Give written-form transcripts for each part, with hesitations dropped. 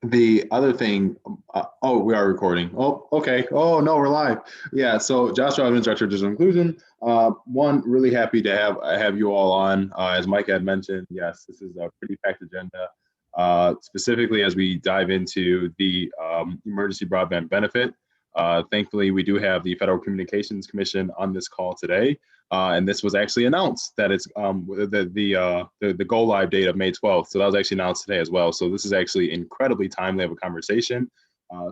The other thing, oh, we are recording. Oh, okay. Oh, no, we're live. Yeah. So, Joshua, I'm instructor of digital inclusion. One, really happy to have you all on. As Mike had mentioned, yes, this is a pretty packed agenda. Specifically, as we dive into the emergency broadband benefit. Thankfully, we do have the Federal Communications Commission on this call today. And this was actually announced that it's the go live date of May 12th. So that was actually announced today as well. So this is actually incredibly timely of a conversation.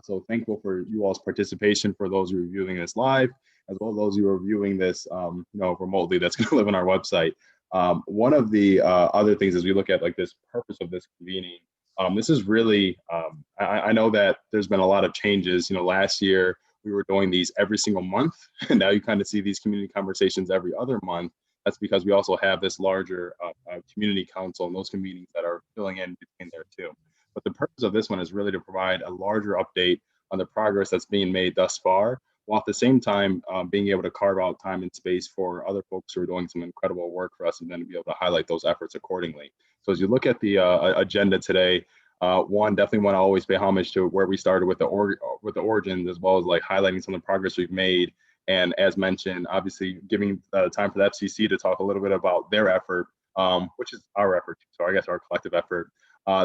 So thankful for you all's participation, for those who are viewing this live, as well as those who are viewing this remotely that's going to live on our website. One of the other things as we look at like this purpose of this convening, this is really, I know that there's been a lot of changes. Last year, we were doing these every single month, and now you kind of see these community conversations every other month. That's because we also have this larger community council and those meetings that are filling in between there too. But the purpose of this one is really to provide a larger update on the progress that's being made thus far, while at the same time being able to carve out time and space for other folks who are doing some incredible work for us, and then to be able to highlight those efforts accordingly. So as you look at the agenda today, one, definitely want to always pay homage to where we started with the origins, as well as like highlighting some of the progress we've made. And as mentioned, obviously giving time for the FCC to talk a little bit about their effort, which is our effort, so I guess our collective effort.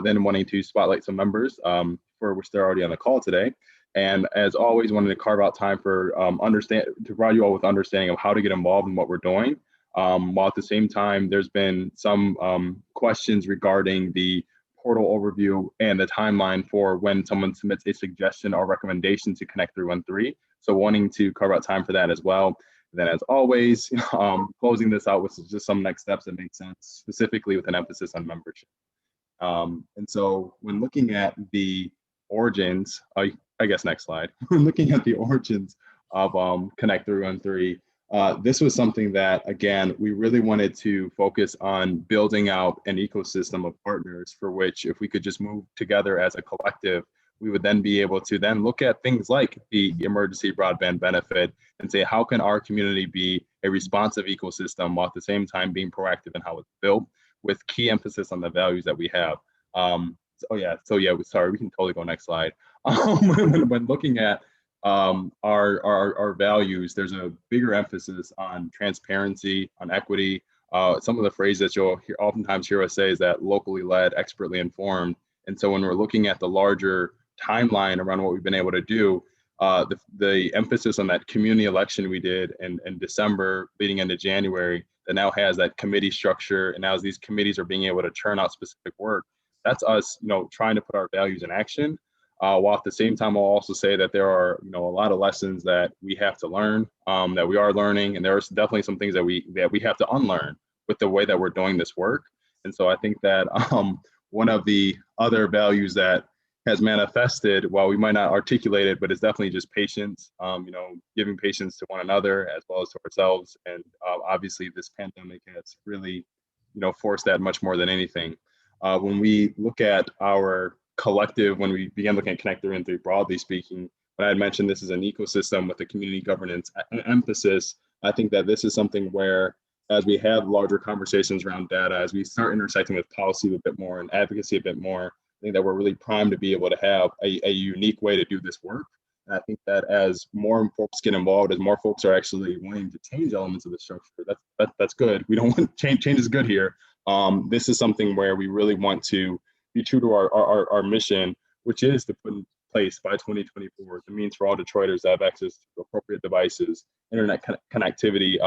Then wanting to spotlight some members for which they're already on the call today. And as always, wanted to carve out time for to provide you all with understanding of how to get involved in what we're doing. While at the same time, there's been some questions regarding the portal overview and the timeline for when someone submits a suggestion or recommendation to Connect 313. So wanting to carve out time for that as well. And then as always, closing this out with just some next steps that make sense, specifically with an emphasis on membership. And so when looking at the origins, I guess next slide, when looking at the origins of Connect 313, this was something that, again, we really wanted to focus on building out an ecosystem of partners for which, if we could just move together as a collective, we would then be able to then look at things like the emergency broadband benefit and say, how can our community be a responsive ecosystem while at the same time being proactive in how it's built, with key emphasis on the values that we have. Sorry, we can totally go next slide. When looking at our values, there's a bigger emphasis on transparency, on equity. Some of the phrases that you'll oftentimes hear us say is that locally led, expertly informed. And so when we're looking at the larger timeline around what we've been able to do, the emphasis on that community election we did in December leading into January, that now has that committee structure, and now as these committees are being able to churn out specific work, that's us, trying to put our values in action. While at the same time, I'll also say that there are, a lot of lessons that we have to learn, that we are learning, and there are definitely some things that we have to unlearn with the way that we're doing this work. And so I think that one of the other values that has manifested, while we might not articulate it, but it's definitely just patience, giving patience to one another as well as to ourselves. And obviously this pandemic has really, forced that much more than anything. When we look at our collective, when we began looking at Connect 313 broadly speaking, when I had mentioned this is an ecosystem with a community governance emphasis, I think that this is something where, as we have larger conversations around data, as we start intersecting with policy a bit more and advocacy a bit more, I think that we're really primed to be able to have a unique way to do this work. And I think that as more folks get involved, as more folks are actually wanting to change elements of the structure, that's good. We don't want change is good here. This is something where we really want to be true to our mission, which is to put in place by 2024 the means for all Detroiters to have access to appropriate devices, internet connectivity,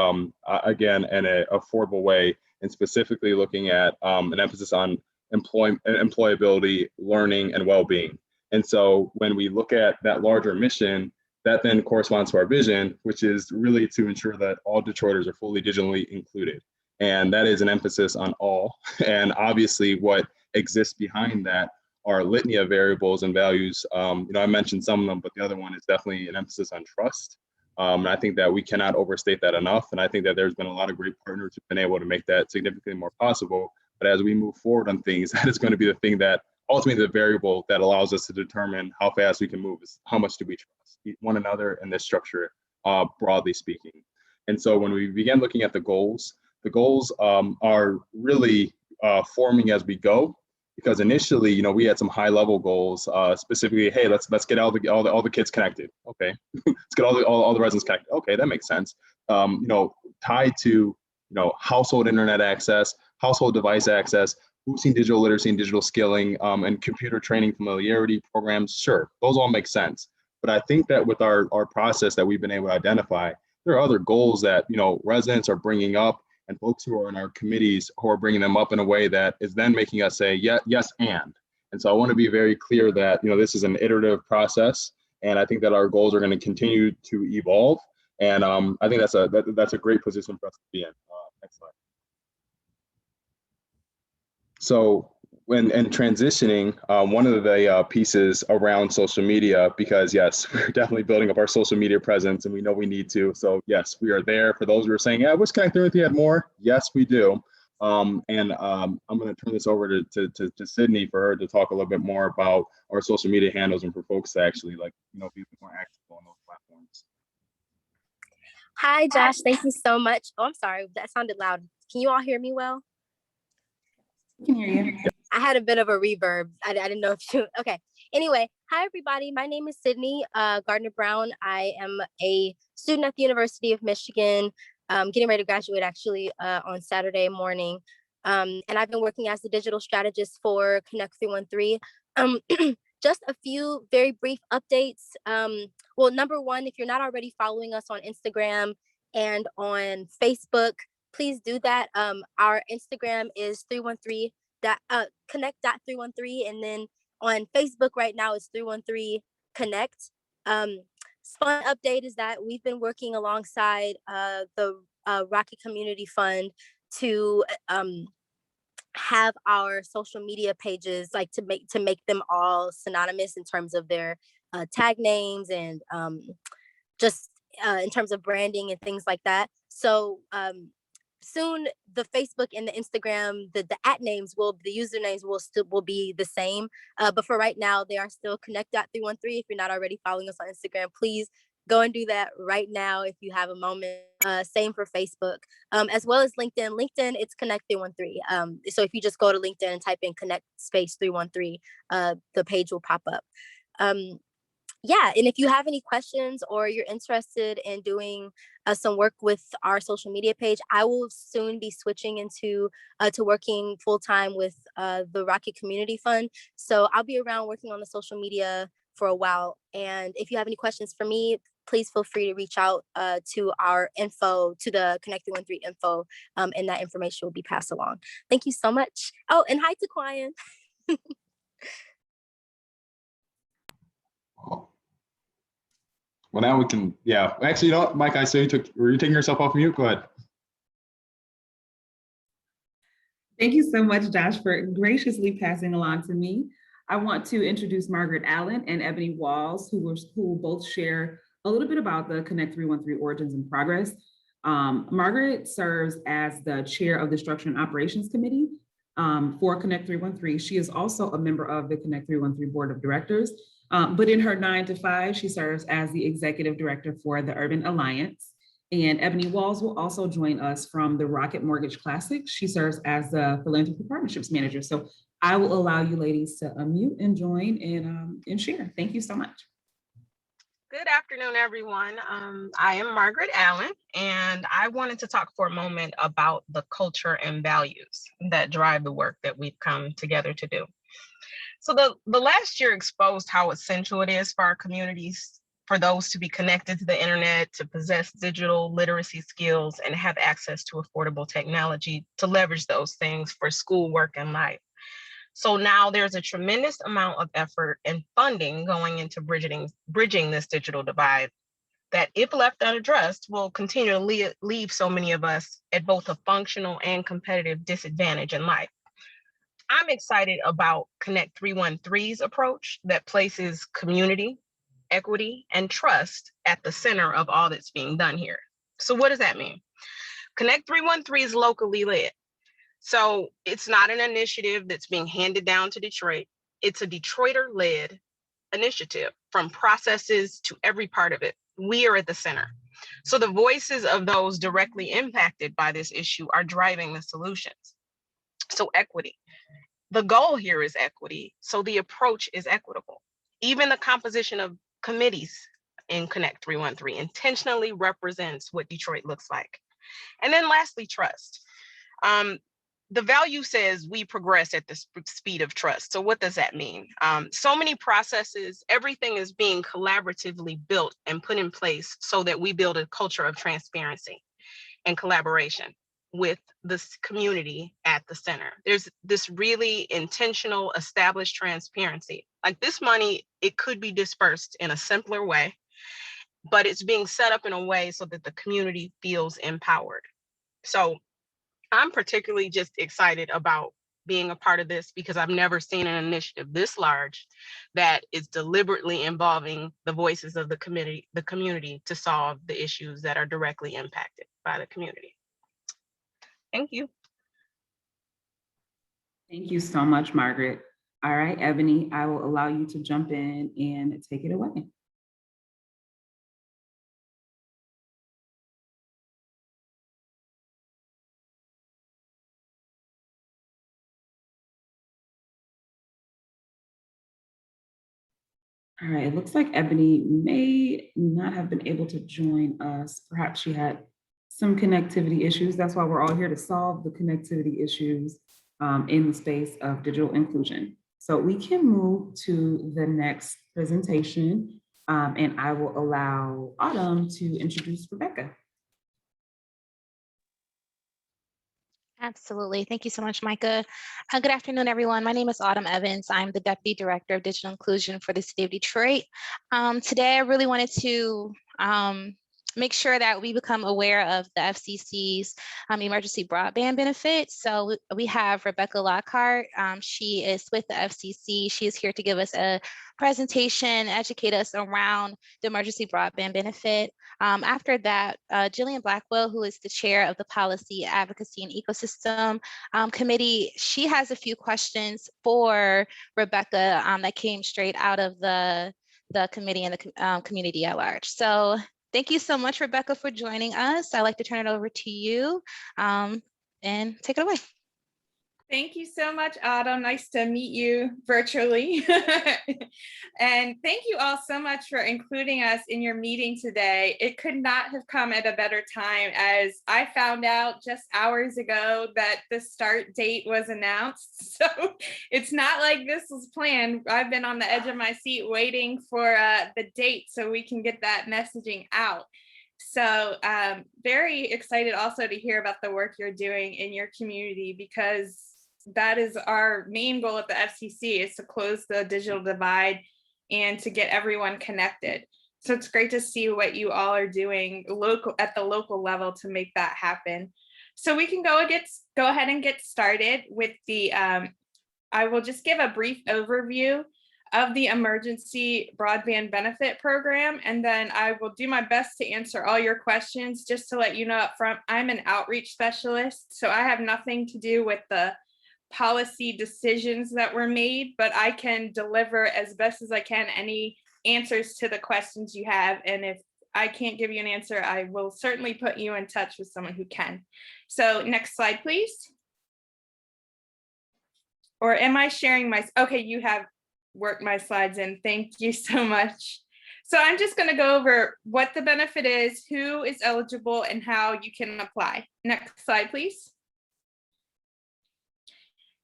again, in an affordable way, and specifically looking at an emphasis on employability, learning, and well-being. And so when we look at that larger mission, that then corresponds to our vision, which is really to ensure that all Detroiters are fully digitally included. And that is an emphasis on all. And obviously what exists behind that are a litany of variables and values. I mentioned some of them, but the other one is definitely an emphasis on trust. And I think that we cannot overstate that enough. And I think that there's been a lot of great partners who've been able to make that significantly more possible. But as we move forward on things, that is going to be the thing that ultimately the variable that allows us to determine how fast we can move is how much do we trust one another in this structure, broadly speaking. And so when we began looking at the goals are really forming as we go. because initially, we had some high level goals, specifically, hey, let's get all the kids connected. Okay, let's get all the residents connected. Okay, that makes sense. Tied to household internet access, household device access, boosting digital literacy and digital skilling, and computer training familiarity programs. Sure, those all make sense. But I think that with our process that we've been able to identify, there are other goals that residents are bringing up, and folks who are in our committees who are bringing them up in a way that is then making us say, yeah, yes, and. And so I want to be very clear that this is an iterative process, and I think that our goals are going to continue to evolve. And I think that's a great position for us to be in. Next slide. So when transitioning, one of the pieces around social media, because yes, we're definitely building up our social media presence, and we know we need to. So yes, we are there. For those who are saying, yeah, I wish Connect with you had more. Yes, we do. I'm going to turn this over to Sydney for her to talk a little bit more about our social media handles, and for folks to actually be more active on those platforms. Hi, Josh. Thank you so much. Oh, I'm sorry. That sounded loud. Can you all hear me well? I can hear you. I had a bit of a reverb. I didn't know if you, okay. Anyway, hi, everybody. My name is Sydney Gardner-Brown. I am a student at the University of Michigan, getting ready to graduate actually on Saturday morning. And I've been working as the digital strategist for Connect 313. Just a few very brief updates. Well, number one, if you're not already following us on Instagram and on Facebook, please do that. Our Instagram is 313 connect.313, and then on Facebook right now it's 313 connect. Fun update is that we've been working alongside the Rocket Community Fund to have our social media pages to make them all synonymous in terms of their tag names and just in terms of branding and things like that. So soon the Facebook and the Instagram, the usernames will be the same. But for right now, they are still connect.313. If you're not already following us on Instagram, please go and do that right now if you have a moment. Same for Facebook, as well as LinkedIn. LinkedIn, it's Connect 313. So if you just go to LinkedIn and type in Connect space 313, the page will pop up. Yeah, and if you have any questions or you're interested in doing some work with our social media page, I will soon be switching into to working full-time with the Rocket Community Fund. So I'll be around working on the social media for a while. And if you have any questions for me, please feel free to reach out to our info, to the Connect 313 info, and that information will be passed along. Thank you so much. Oh, and hi to Quian. Well, now we can, yeah. Actually, Mike, I saw were you taking yourself off mute? Go ahead. Thank you so much, Josh, for graciously passing along to me. I want to introduce Margaret Allen and Ebony Walls, who will both share a little bit about the Connect 313 origins and progress. Margaret serves as the chair of the Structure and Operations Committee for Connect 313. She is also a member of the Connect 313 Board of Directors. But in her 9 to 5, she serves as the executive director for the Urban Alliance. And Ebony Walls will also join us from the Rocket Mortgage Classic. She serves as the Philanthropy Partnerships Manager. So I will allow you ladies to unmute and join and share. Thank you so much. Good afternoon, everyone. I am Margaret Allen, and I wanted to talk for a moment about the culture and values that drive the work that we've come together to do. So the last year exposed how essential it is for our communities, for those to be connected to the internet, to possess digital literacy skills, and have access to affordable technology to leverage those things for school, work, and life. So now there's a tremendous amount of effort and funding going into bridging this digital divide that, if left unaddressed, will continue to leave so many of us at both a functional and competitive disadvantage in life. I'm excited about Connect 313's approach that places community, equity, and trust at the center of all that's being done here. So what does that mean? Connect 313 is locally led. So it's not an initiative that's being handed down to Detroit. It's a Detroiter-led initiative, from processes to every part of it. We are at the center. So the voices of those directly impacted by this issue are driving the solutions. So equity. The goal here is equity, so the approach is equitable. Even the composition of committees in Connect 313 intentionally represents what Detroit looks like. And then lastly, trust. The value says we progress at the speed of trust. So what does that mean? So many processes, everything is being collaboratively built and put in place so that we build a culture of transparency and collaboration with this community at the center. There's this really intentional, established transparency. Like this money, it could be dispersed in a simpler way, but it's being set up in a way so that the community feels empowered. So I'm particularly just excited about being a part of this because I've never seen an initiative this large that is deliberately involving the voices of the community to solve the issues that are directly impacted by the community. Thank you. Thank you so much, Margaret. All right, Ebony, I will allow you to jump in and take it away. All right, it looks like Ebony may not have been able to join us. Perhaps she had some connectivity issues. That's why we're all here to solve the connectivity issues in the space of digital inclusion. So we can move to the next presentation and I will allow Autumn to introduce Rebecca. Absolutely. Thank you so much, Micah. Good afternoon, everyone. My name is Autumn Evans. I'm the Deputy Director of Digital Inclusion for the City of Detroit. Today, I really wanted to make sure that we become aware of the FCC's emergency broadband benefits. So we have Rebecca Lockhart. She is with the FCC. She is here to give us a presentation, educate us around the emergency broadband benefit. After that, Jillian Blackwell, who is the chair of the Policy, Advocacy, and Ecosystem Committee, she has a few questions for Rebecca that came straight out of the committee and the community at large. So thank you so much, Rebecca, for joining us. I'd like to turn it over to you and take it away. Thank you so much, Autumn. Nice to meet you virtually. And thank you all so much for including us in your meeting today. It could not have come at a better time, as I found out just hours ago that the start date was announced. So it's not like this was planned. I've been on the edge of my seat waiting for the date so we can get that messaging out. So very excited also to hear about the work you're doing in your community, because that is our main goal at the FCC, is to close the digital divide and to get everyone connected. So it's great to see what you all are doing at the local level to make that happen. So we can go ahead and get started with the, I will just give a brief overview of the emergency broadband benefit program, and then I will do my best to answer all your questions. Just to let you know up front, I'm an outreach specialist, so I have nothing to do with the policy decisions that were made, but I can deliver as best as I can any answers to the questions you have. And if I can't give you an answer, I will certainly put you in touch with someone who can. So next slide, please. Or am I sharing my, okay, you have worked my slides in. Thank you so much. So I'm just going to go over what the benefit is, who is eligible, and how you can apply. Next slide, please.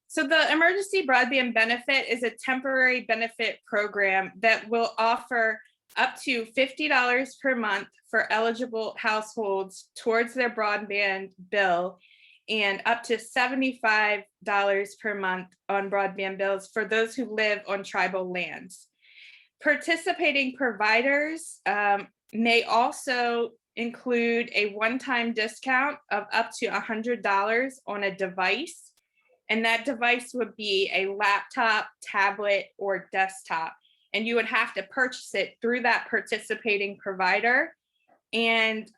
So the emergency broadband benefit is a temporary benefit program that will offer up to $50 per month for eligible households towards their broadband bill, and up to $75 per month on broadband bills for those who live on tribal lands. Participating providers may also include a one-time discount of up to $100 on a device. And that device would be a laptop, tablet, or desktop. And you would have to purchase it through that participating provider and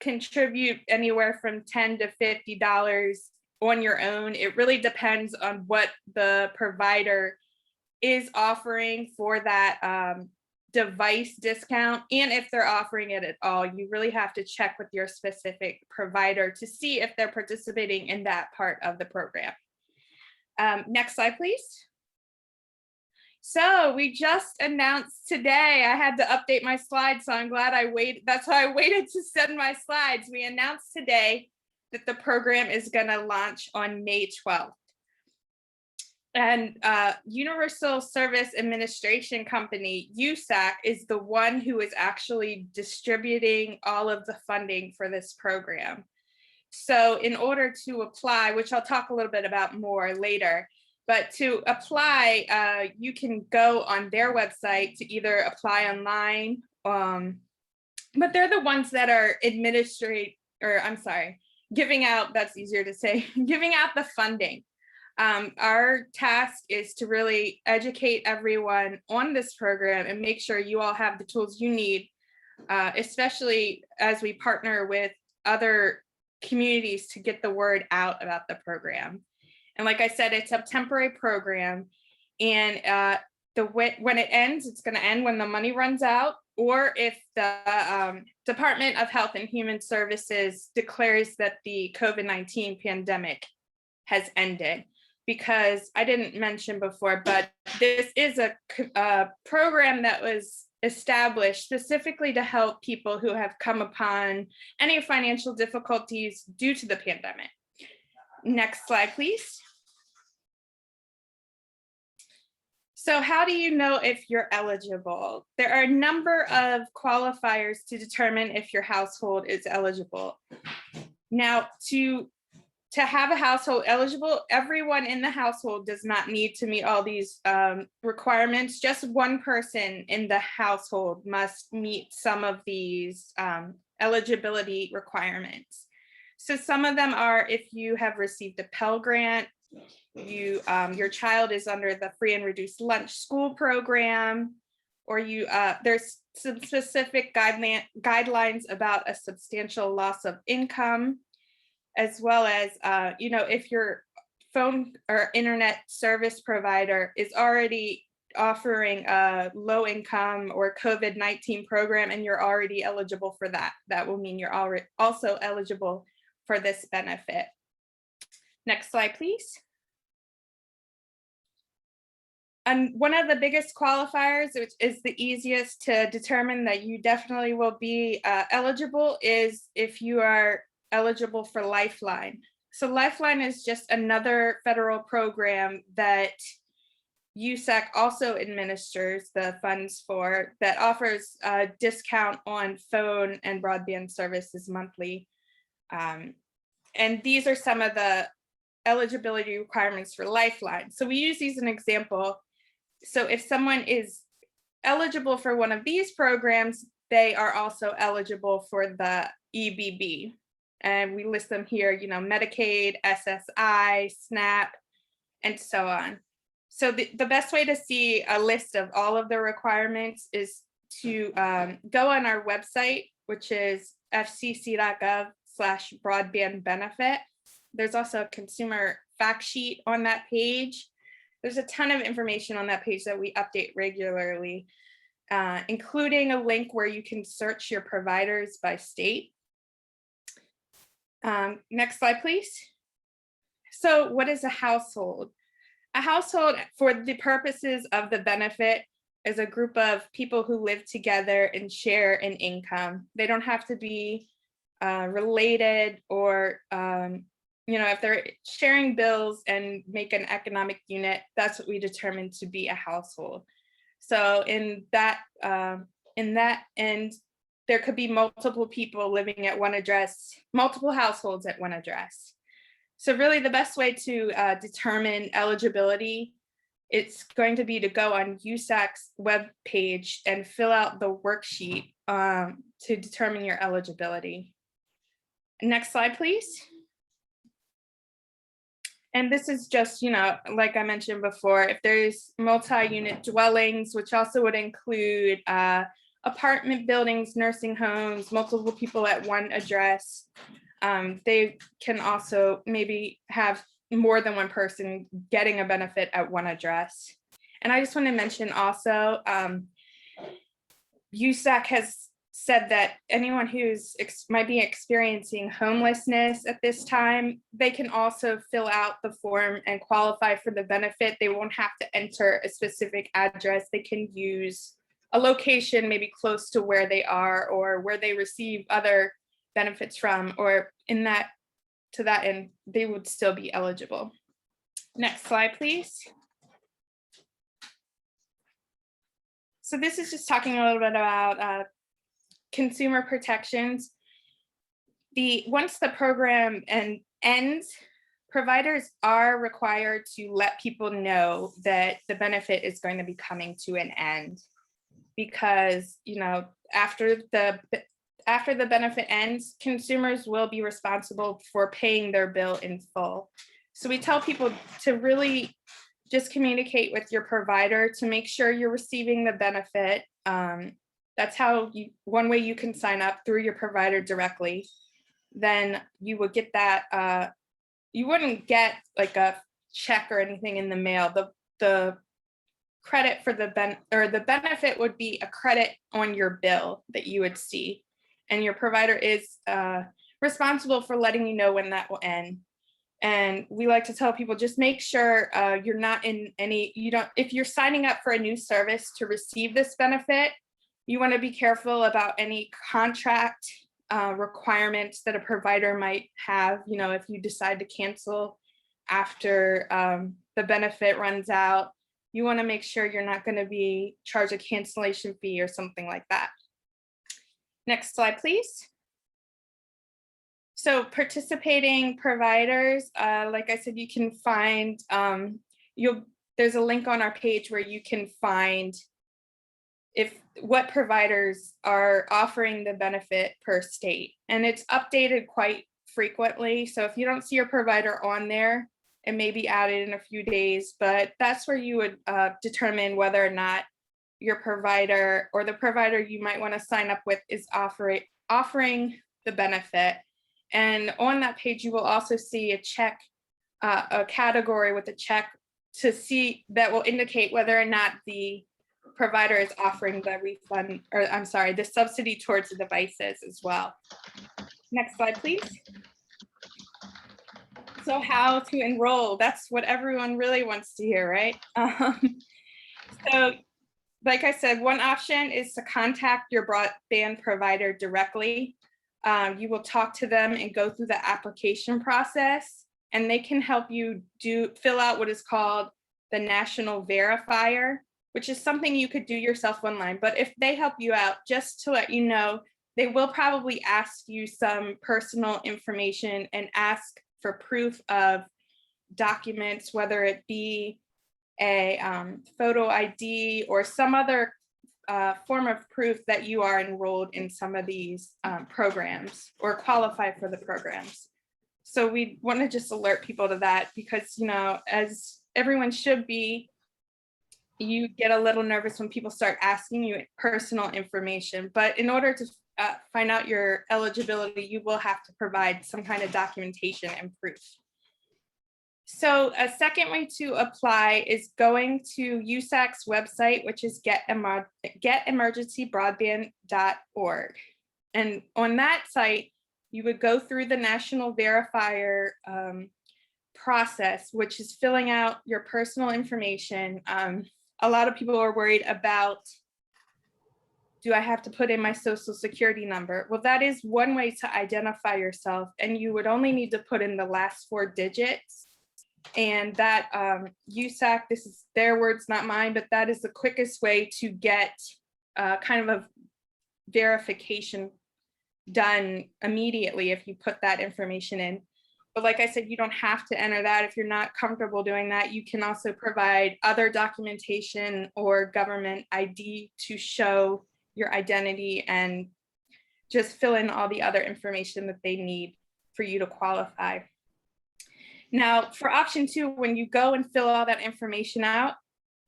contribute anywhere from $10 to $50 on your own. It really depends on what the provider is offering for that device discount, and if they're offering it at all. You really have to check with your specific provider to see if they're participating in that part of the program. Next slide, please. So we just announced today, I had to update my slides, so I'm glad I waited. That's why I waited to send my slides. We announced today that the program is going to launch on May 12th. And Universal Service Administration Company, USAC, is the one who is actually distributing all of the funding for this program. So in order to apply, which I'll talk a little bit about more later, but to apply, you can go on their website to either apply online, but they're the ones that are giving out, that's easier to say, giving out the funding. Our task is to really educate everyone on this program and make sure you all have the tools you need, especially as we partner with other communities to get the word out about the program. And like I said, it's a temporary program, and when it ends, it's going to end when the money runs out, or if the Department of Health and Human Services declares that the COVID-19 pandemic has ended. Because I didn't mention before, but this is a program that was established specifically to help people who have come upon any financial difficulties due to the pandemic. Next slide, please. So how do you know if you're eligible? There are a number of qualifiers to determine if your household is eligible. Now, to have a household eligible, everyone in the household does not need to meet all these requirements. Just one person in the household must meet some of these eligibility requirements. So some of them are if you have received a Pell Grant, your child is under the free and reduced lunch school program, or there's some specific guidelines about a substantial loss of income, as well as, if your phone or internet service provider is already offering a low income or COVID-19 program and you're already eligible for that, that will mean you're already also eligible for this benefit. Next slide, please. And one of the biggest qualifiers, which is the easiest to determine that you definitely will be eligible, is if you are eligible for Lifeline. So Lifeline is just another federal program that USAC also administers the funds for, that offers a discount on phone and broadband services monthly. And these are some of the eligibility requirements for Lifeline. So we use these as an example. So if someone is eligible for one of these programs, they are also eligible for the EBB. And we list them here, Medicaid, SSI, SNAP, and so on. So the best way to see a list of all of the requirements is to go on our website, which is fcc.gov/broadband benefit. There's also a consumer fact sheet on that page. There's a ton of information on that page that we update regularly, including a link where you can search your providers by state. Next slide, please. So what is a household? A household, for the purposes of the benefit, is a group of people who live together and share an income. They don't have to be related, or if they're sharing bills and make an economic unit, that's what we determine to be a household. So in that end, there could be multiple people living at one address, multiple households at one address. So really the best way to determine eligibility, it's going to be to go on USAC's webpage and fill out the worksheet to determine your eligibility. Next slide, please. And this is just, like I mentioned before, if there's multi-unit dwellings, which also would include apartment buildings, nursing homes, multiple people at one address, they can also maybe have more than one person getting a benefit at one address. And I just want to mention also, USAC has said that anyone who's might be experiencing homelessness at this time, they can also fill out the form and qualify for the benefit. They won't have to enter a specific address. They can use a location maybe close to where they are or where they receive other benefits from, or in that, to that end, they would still be eligible. Next slide, please. So this is just talking a little bit about consumer protections. Once the program ends, providers are required to let people know that the benefit is going to be coming to an end, because after the benefit ends, consumers will be responsible for paying their bill in full. So we tell people to really just communicate with your provider to make sure you're receiving the benefit. That's one way you can sign up, through your provider directly. Then you would get that, you wouldn't get like a check or anything in the mail. The credit for the benefit would be a credit on your bill that you would see. And your provider is responsible for letting you know when that will end. And we like to tell people, just make sure you're not in if you're signing up for a new service to receive this benefit, you want to be careful about any contract requirements that a provider might have. If you decide to cancel after the benefit runs out, you want to make sure you're not going to be charged a cancellation fee or something like that. Next slide, please. So participating providers, like I said, you can find, there's a link on our page where you can find what providers are offering the benefit per state. And it's updated quite frequently. So if you don't see your provider on there, it may be added in a few days, but that's where you would determine whether or not your provider or the provider you might want to sign up with is offering the benefit. And on that page, you will also see a category with a check to see that will indicate whether or not the provider is offering the refund, or I'm sorry, the subsidy towards the devices as well. Next slide, please. So how to enroll, that's what everyone really wants to hear, right? So like I said, one option is to contact your broadband provider directly. You will talk to them and go through the application process, and they can help you fill out what is called the National Verifier, which is something you could do yourself online. But if they help you out, just to let you know, they will probably ask you some personal information and ask for proof of documents, whether it be a photo ID or some other form of proof that you are enrolled in some of these programs or qualify for the programs. So we want to just alert people to that, because as everyone should be, you get a little nervous when people start asking you personal information. But in order to find out your eligibility, you will have to provide some kind of documentation and proof. So a second way to apply is going to USAC's website, which is getemergencybroadband.org. And on that site, you would go through the National Verifier process, which is filling out your personal information. A lot of people are worried about, do I have to put in my social security number? Well, that is one way to identify yourself, and you would only need to put in the last 4 digits. And that USAC, this is their words, not mine, but that is the quickest way to get kind of a verification done immediately if you put that information in. But like I said, you don't have to enter that. If you're not comfortable doing that, you can also provide other documentation or government ID to show your identity and just fill in all the other information that they need for you to qualify. Now, for option 2, when you go and fill all that information out,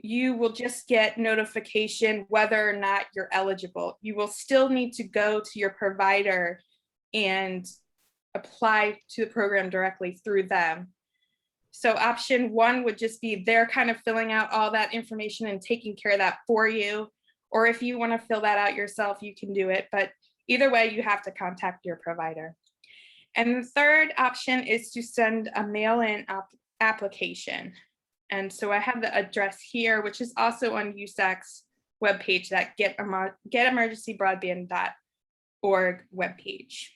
you will just get notification whether or not you're eligible. You will still need to go to your provider and apply to the program directly through them. So option 1 would just be they're kind of filling out all that information and taking care of that for you. or if you want to fill that out yourself, you can do it. But either way, you have to contact your provider. And the third option is to send a mail-in application. And so I have the address here, which is also on USAC's webpage, that getemergencybroadband.org webpage.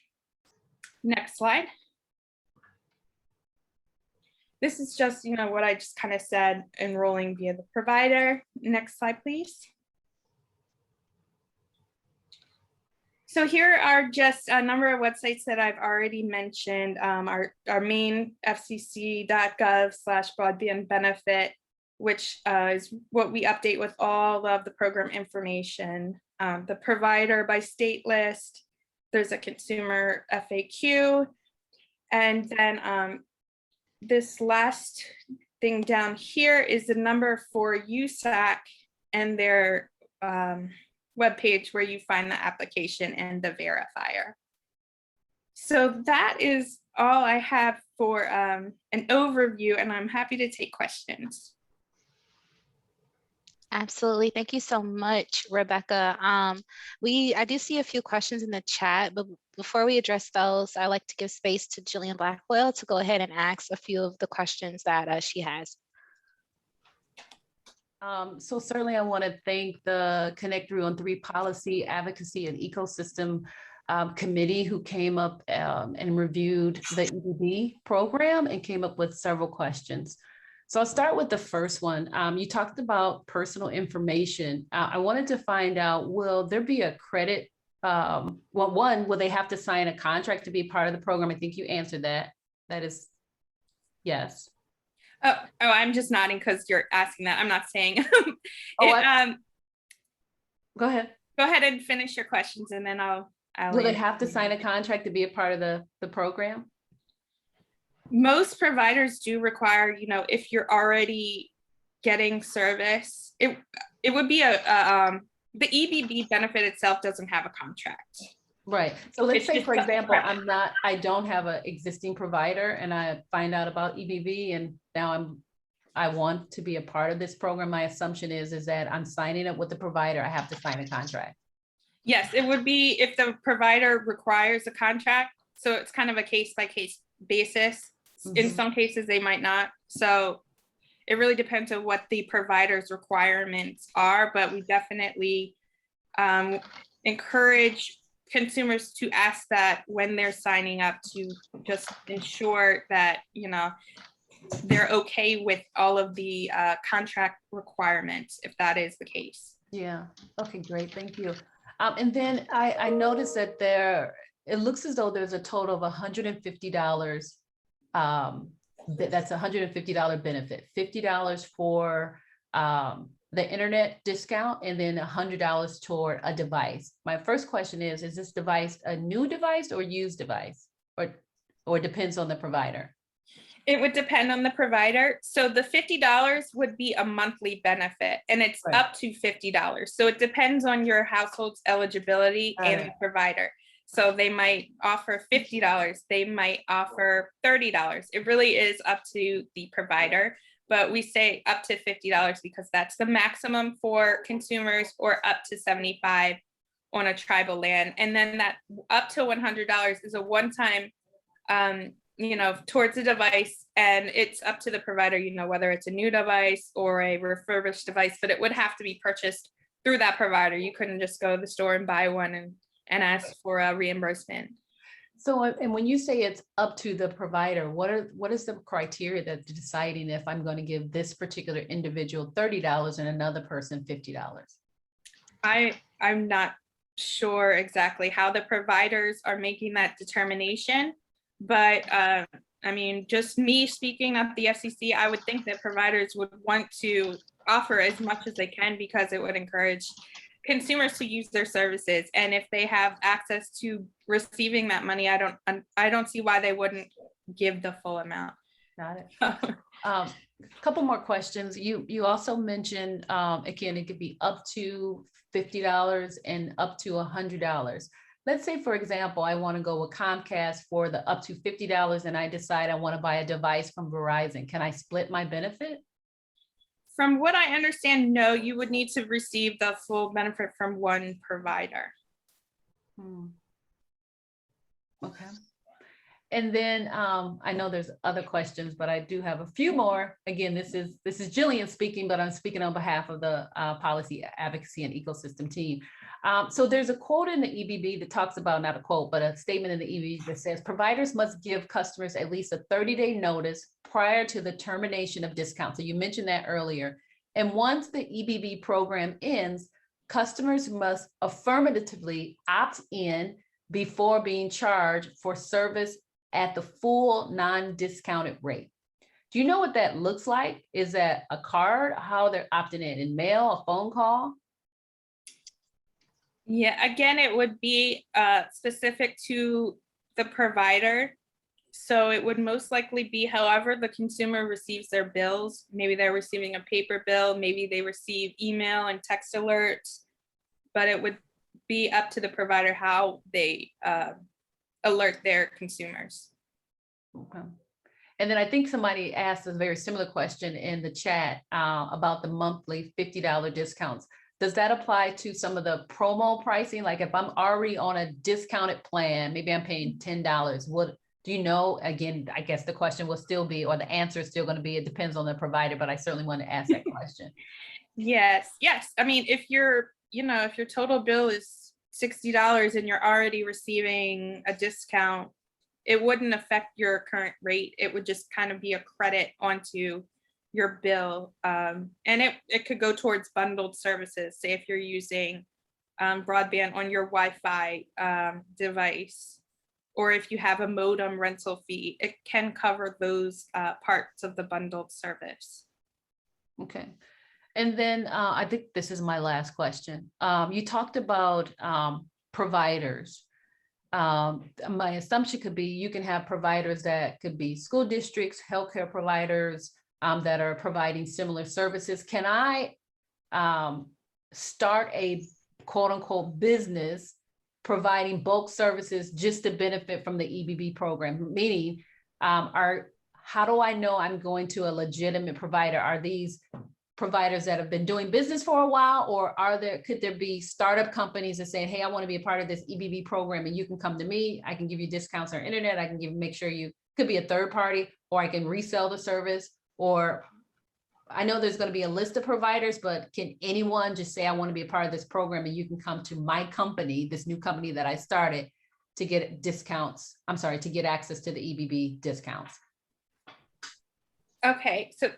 Next slide. This is just, what I just kind of said, enrolling via the provider. Next slide, please. So here are just a number of websites that I've already mentioned. Our main fcc.gov/broadband benefit, which is what we update with all of the program information. The provider by state list. There's a consumer FAQ. And then this last thing down here is the number for USAC and their webpage, where you find the application and the verifier. So that is all I have for an overview, and I'm happy to take questions. Absolutely. Thank you so much, Rebecca. I do see a few questions in the chat, but before we address those, I'd like to give space to Jillian Blackwell to go ahead and ask a few of the questions that she has. So certainly I want to thank the Connect 313 Policy, Advocacy, and Ecosystem Committee, who came up and reviewed the EBB program and came up with several questions. So I'll start with the first one. You talked about personal information. I wanted to find out, will there be a credit? Well, one, will they have to sign a contract to be part of the program? I think you answered that. That is yes. Oh, I'm just nodding because you're asking that. I'm not saying. Go ahead. Go ahead and finish your questions, and then I'll Will they have to sign a contract to be a part of the program? Most providers do require, if you're already getting service, it would be the EBB benefit itself doesn't have a contract. Right. So let's say, for example, I don't have an existing provider, and I find out about EBB, and now I want to be a part of this program. My assumption is that I'm signing up with the provider. I have to sign a contract. Yes, it would be if the provider requires a contract. So it's kind of a case-by-case basis. Mm-hmm. In some cases, they might not. So it really depends on what the provider's requirements are, but we definitely encourage consumers to ask that when they're signing up, to just ensure that, they're okay with all of the contract requirements, if that is the case. Yeah. Okay, great. Thank you. And then I noticed that it looks as though there's a total of $150. That's $150 benefit, $50 for the internet discount, and then $100 toward a device. My first question is this device a new device or used device, or depends on the provider? It would depend on the provider. So the $50 would be a monthly benefit, and it's right. Up to $50. So it depends on your household's eligibility and the provider. So they might offer $50, they might offer $30. It really is up to the provider, but we say up to $50 because that's the maximum for consumers, or up to $75 on a tribal land. And then that up to $100 is a one-time, towards the device, and it's up to the provider, whether it's a new device or a refurbished device, but it would have to be purchased through that provider. You couldn't just go to the store and buy one and ask for a reimbursement. So, and when you say it's up to the provider, what is the criteria that deciding if I'm going to give this particular individual $30 and another person $50? I'm not sure exactly how the providers are making that determination, but just me speaking at the FCC, I would think that providers would want to offer as much as they can, because it would encourage consumers to use their services. And if they have access to receiving that money, I don't see why they wouldn't give the full amount. Got it. A couple more questions. You also mentioned, again, it could be up to $50 and up to $100. Let's say, for example, I want to go with Comcast for the up to $50, and I decide I want to buy a device from Verizon. Can I split my benefit? From what I understand, no, you would need to receive the full benefit from one provider. Okay. And then I know there's other questions, but I do have a few more. Again, this is Jillian speaking, but I'm speaking on behalf of the Policy Advocacy and Ecosystem team. So there's a quote in the EBB that talks about, not a quote, but a statement in the EBB that says providers must give customers at least a 30-day notice prior to the termination of discount. So you mentioned that earlier. And once the EBB program ends, customers must affirmatively opt in before being charged for service at the full non-discounted rate. Do you know what that looks like? Is that a card? How they're opting in mail, a phone call? Yeah, again, it would be specific to the provider. So it would most likely be however the consumer receives their bills. Maybe they're receiving a paper bill, maybe they receive email and text alerts, but it would be up to the provider how they alert their consumers. Okay. And then I think somebody asked a very similar question in the chat about the monthly $50 discounts. Does that apply to some of the promo pricing? Like if I'm already on a discounted plan, maybe I'm paying $10, what do you know? Again, I guess the question will still be, or the answer is still going to be, it depends on the provider, but I certainly want to ask that question. Yes. I mean, if your total bill is $60 and you're already receiving a discount, it wouldn't affect your current rate. It would just kind of be a credit onto your bill. And it could go towards bundled services. Say if you're using broadband on your Wi-Fi device, or if you have a modem rental fee, it can cover those parts of the bundled service. Okay. And then I think this is my last question. You talked about providers. My assumption could be you can have providers that could be school districts, healthcare providers that are providing similar services. Can I start a quote unquote business providing bulk services just to benefit from the EBB program? Meaning, how do I know I'm going to a legitimate provider? Are these providers that have been doing business for a while, or could there be startup companies that say, hey, I want to be a part of this EBB program and you can come to me, I can give you discounts on internet, I can make sure you could be a third party, or I can resell the service, or I know there's going to be a list of providers, but can anyone just say, I want to be a part of this program and you can come to my company, this new company that I started, to get discounts, to get access to the EBB discounts? Okay, so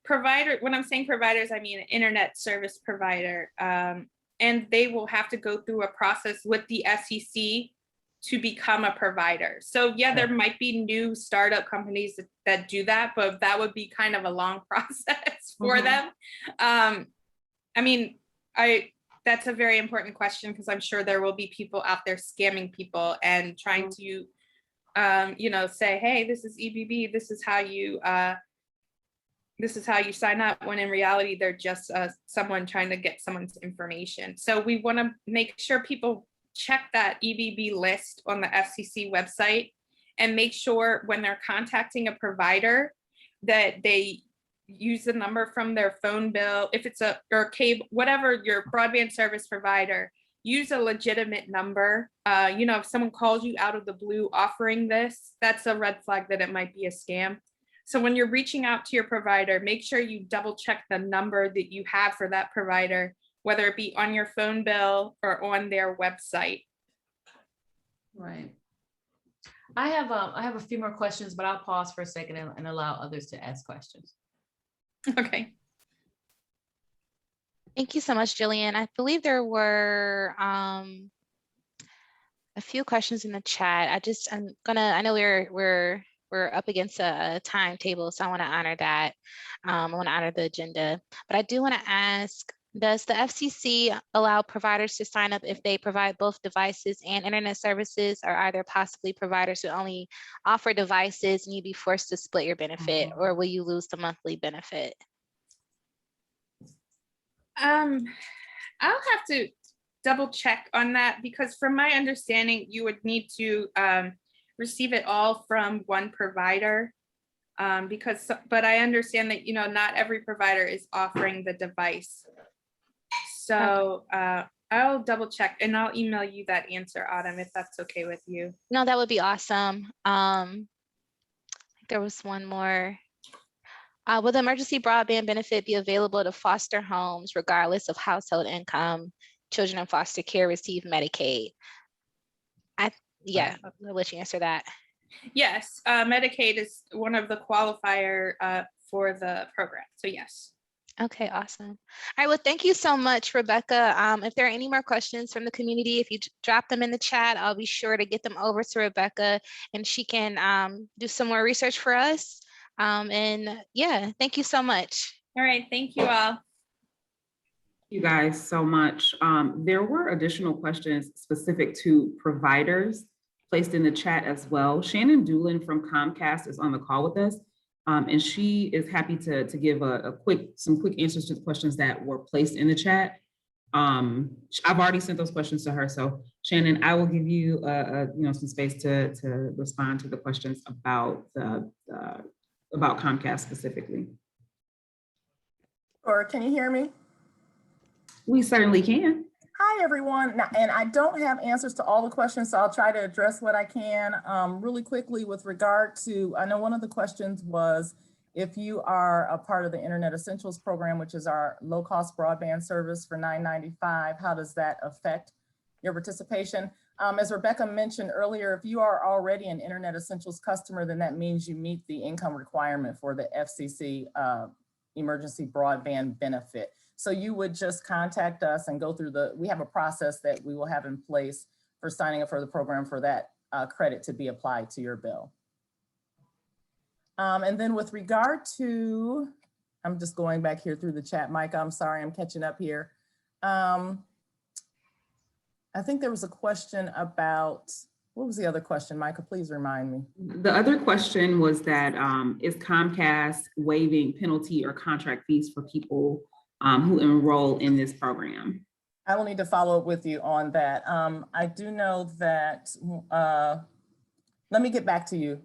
provider, when I'm saying providers, I mean an internet service provider, and they will have to go through a process with the FCC to become a provider. So yeah, there might be new startup companies that do that, but that would be kind of a long process for them. I mean, that's a very important question, because I'm sure there will be people out there scamming people and trying to, say, hey, this is EBB, this is how you sign up, when in reality, they're just someone trying to get someone's information. So we want to make sure people check that EBB list on the FCC website and make sure when they're contacting a provider that they use the number from their phone bill. If it's or cable, whatever your broadband service provider, use a legitimate number. If someone calls you out of the blue offering this, that's a red flag that it might be a scam. So when you're reaching out to your provider, make sure you double check the number that you have for that provider, whether it be on your phone bill or on their website. Right. I have a few more questions, but I'll pause for a second and allow others to ask questions. Okay. Thank you so much, Jillian. I believe there were a few questions in the chat. I know we're up against a timetable, so I want to honor that. I want to honor the agenda, but I do want to ask, does the FCC allow providers to sign up if they provide both devices and internet services, or are there possibly providers who only offer devices and you'd be forced to split your benefit, or will you lose the monthly benefit? I'll have to double check on that, because from my understanding, you would need to receive it all from one provider. But I understand that, not every provider is offering the device. So I'll double check and I'll email you that answer, Autumn, if that's okay with you. No, that would be awesome. There was one more. Will the emergency broadband benefit be available to foster homes regardless of household income? Children in foster care receive Medicaid. Yeah, I'll let you answer that. Yes, Medicaid is one of the qualifier for the program. So yes. Okay, awesome. All right, well, thank you so much, Rebecca. If there are any more questions from the community, if you drop them in the chat, I'll be sure to get them over to Rebecca and she can do some more research for us. And yeah, thank you so much. All right, thank you all. You guys so much. There were additional questions specific to providers placed in the chat as well. Shannon Doolin from Comcast is on the call with us. And she is happy to give some quick answers to the questions that were placed in the chat. I've already sent those questions to her. So Shannon, I will give you some space to respond to the questions about about Comcast specifically. Or can you hear me? We certainly can. Hi, everyone. Now, and I don't have answers to all the questions, so I'll try to address what I can really quickly with regard to, I know one of the questions was if you are a part of the Internet Essentials program, which is our low-cost broadband service for $9.95, how does that affect your participation? As Rebecca mentioned earlier, if you are already an Internet Essentials customer, then that means you meet the income requirement for the FCC emergency broadband benefit. So you would just contact us and go through we have a process that we will have in place for signing up for the program for that credit to be applied to your bill. And then with regard to, I'm just going back here through the chat, Mike, I'm sorry, I'm catching up here. I think there was a question about, what was the other question, Micah? Please remind me. The other question was that is Comcast waiving penalty or contract fees for people who enroll in this program? I will need to follow up with you on that. I do know that, let me get back to you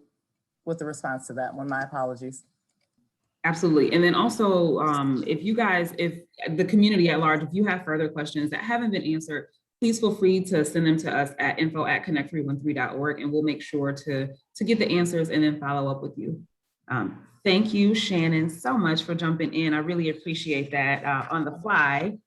with the response to that one. My apologies. Absolutely. And then also, if the community at large, if you have further questions that haven't been answered, please feel free to send them to us at info@connect313.org and we'll make sure to get the answers and then follow up with you. Thank you, Shannon, so much for jumping in. I really appreciate that on the fly.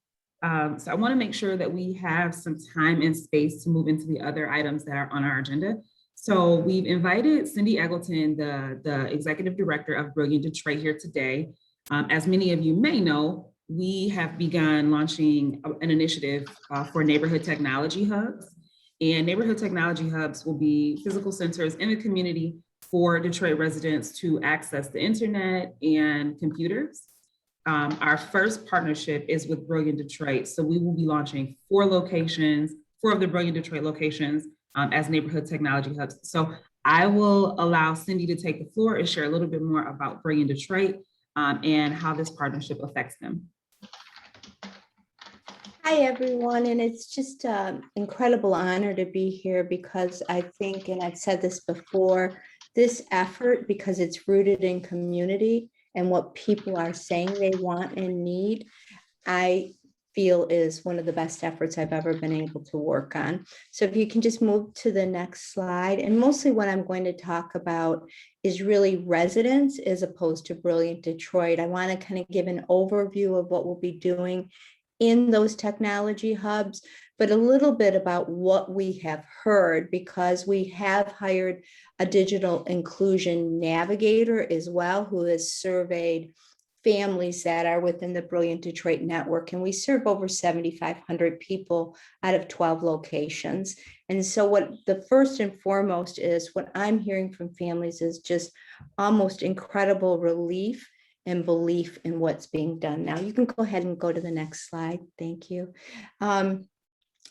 So I want to make sure that we have some time and space to move into the other items that are on our agenda. So we've invited Cindy Eggleton, the Executive Director of Brilliant Detroit, here today. As many of you may know, we have begun launching an initiative for neighborhood technology hubs. And neighborhood technology hubs will be physical centers in the community for Detroit residents to access the internet and computers. Our first partnership is with Brilliant Detroit. So we will be launching 4 of the Brilliant Detroit locations as neighborhood technology hubs. So I will allow Cindy to take the floor and share a little bit more about Brilliant Detroit and how this partnership affects them. Hi, everyone, and it's just an incredible honor to be here because I think, and I've said this before, this effort, because it's rooted in community and what people are saying they want and need, I feel is one of the best efforts I've ever been able to work on. So if you can just move to the next slide, and mostly what I'm going to talk about is really residents as opposed to Brilliant Detroit. I want to kind of give an overview of what we'll be doing in those technology hubs, but a little bit about what we have heard, because we have hired a digital inclusion navigator as well, who has surveyed families that are within the Brilliant Detroit network. And we serve over 7,500 people out of 12 locations. And so what the first and foremost is, what I'm hearing from families is just almost incredible relief and belief in what's being done. Now you can go ahead and go to the next slide. Thank you.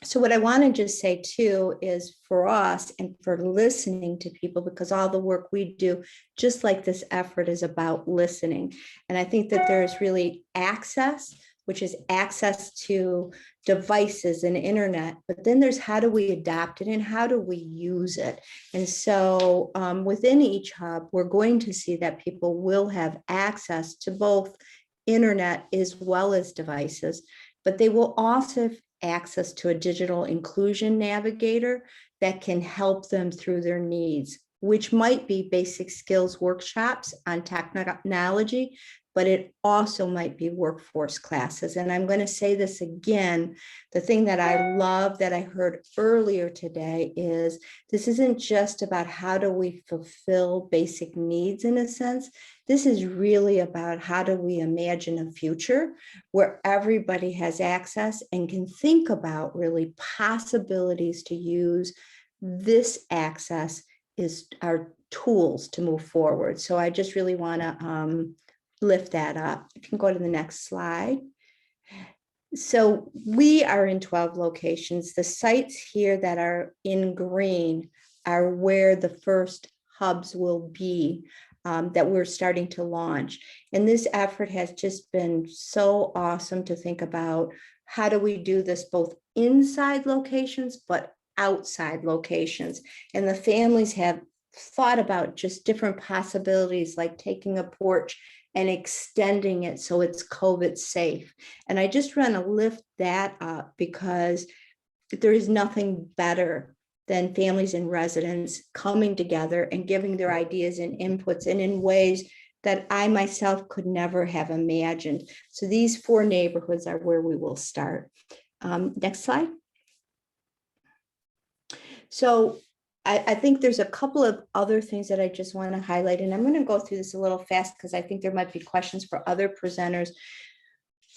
So what I want to just say too is for us and for listening to people, because all the work we do, just like this effort, is about listening. And I think that there's really access which is access to devices and internet, but then there's how do we adopt it and how do we use it? And so within each hub, we're going to see that people will have access to both internet as well as devices, but they will also have access to a digital inclusion navigator that can help them through their needs, which might be basic skills workshops on technology, but it also might be workforce classes. And I'm going to say this again, the thing that I love that I heard earlier today is this isn't just about how do we fulfill basic needs in a sense. This is really about how do we imagine a future where everybody has access and can think about really possibilities to use this access is our tools to move forward. So I just really want to lift that up. You can go to the next slide. So we are in 12 locations. The sites here that are in green are where the first hubs will be that we're starting to launch. And this effort has just been so awesome to think about how do we do this both inside locations, but outside locations. And the families have thought about just different possibilities like taking a porch and extending it so it's COVID safe. And I just want to lift that up because there is nothing better than families and residents coming together and giving their ideas and inputs and in ways that I myself could never have imagined. So these 4 neighborhoods are where we will start. Next slide. So I think there's a couple of other things that I just want to highlight, and I'm going to go through this a little fast because I think there might be questions for other presenters.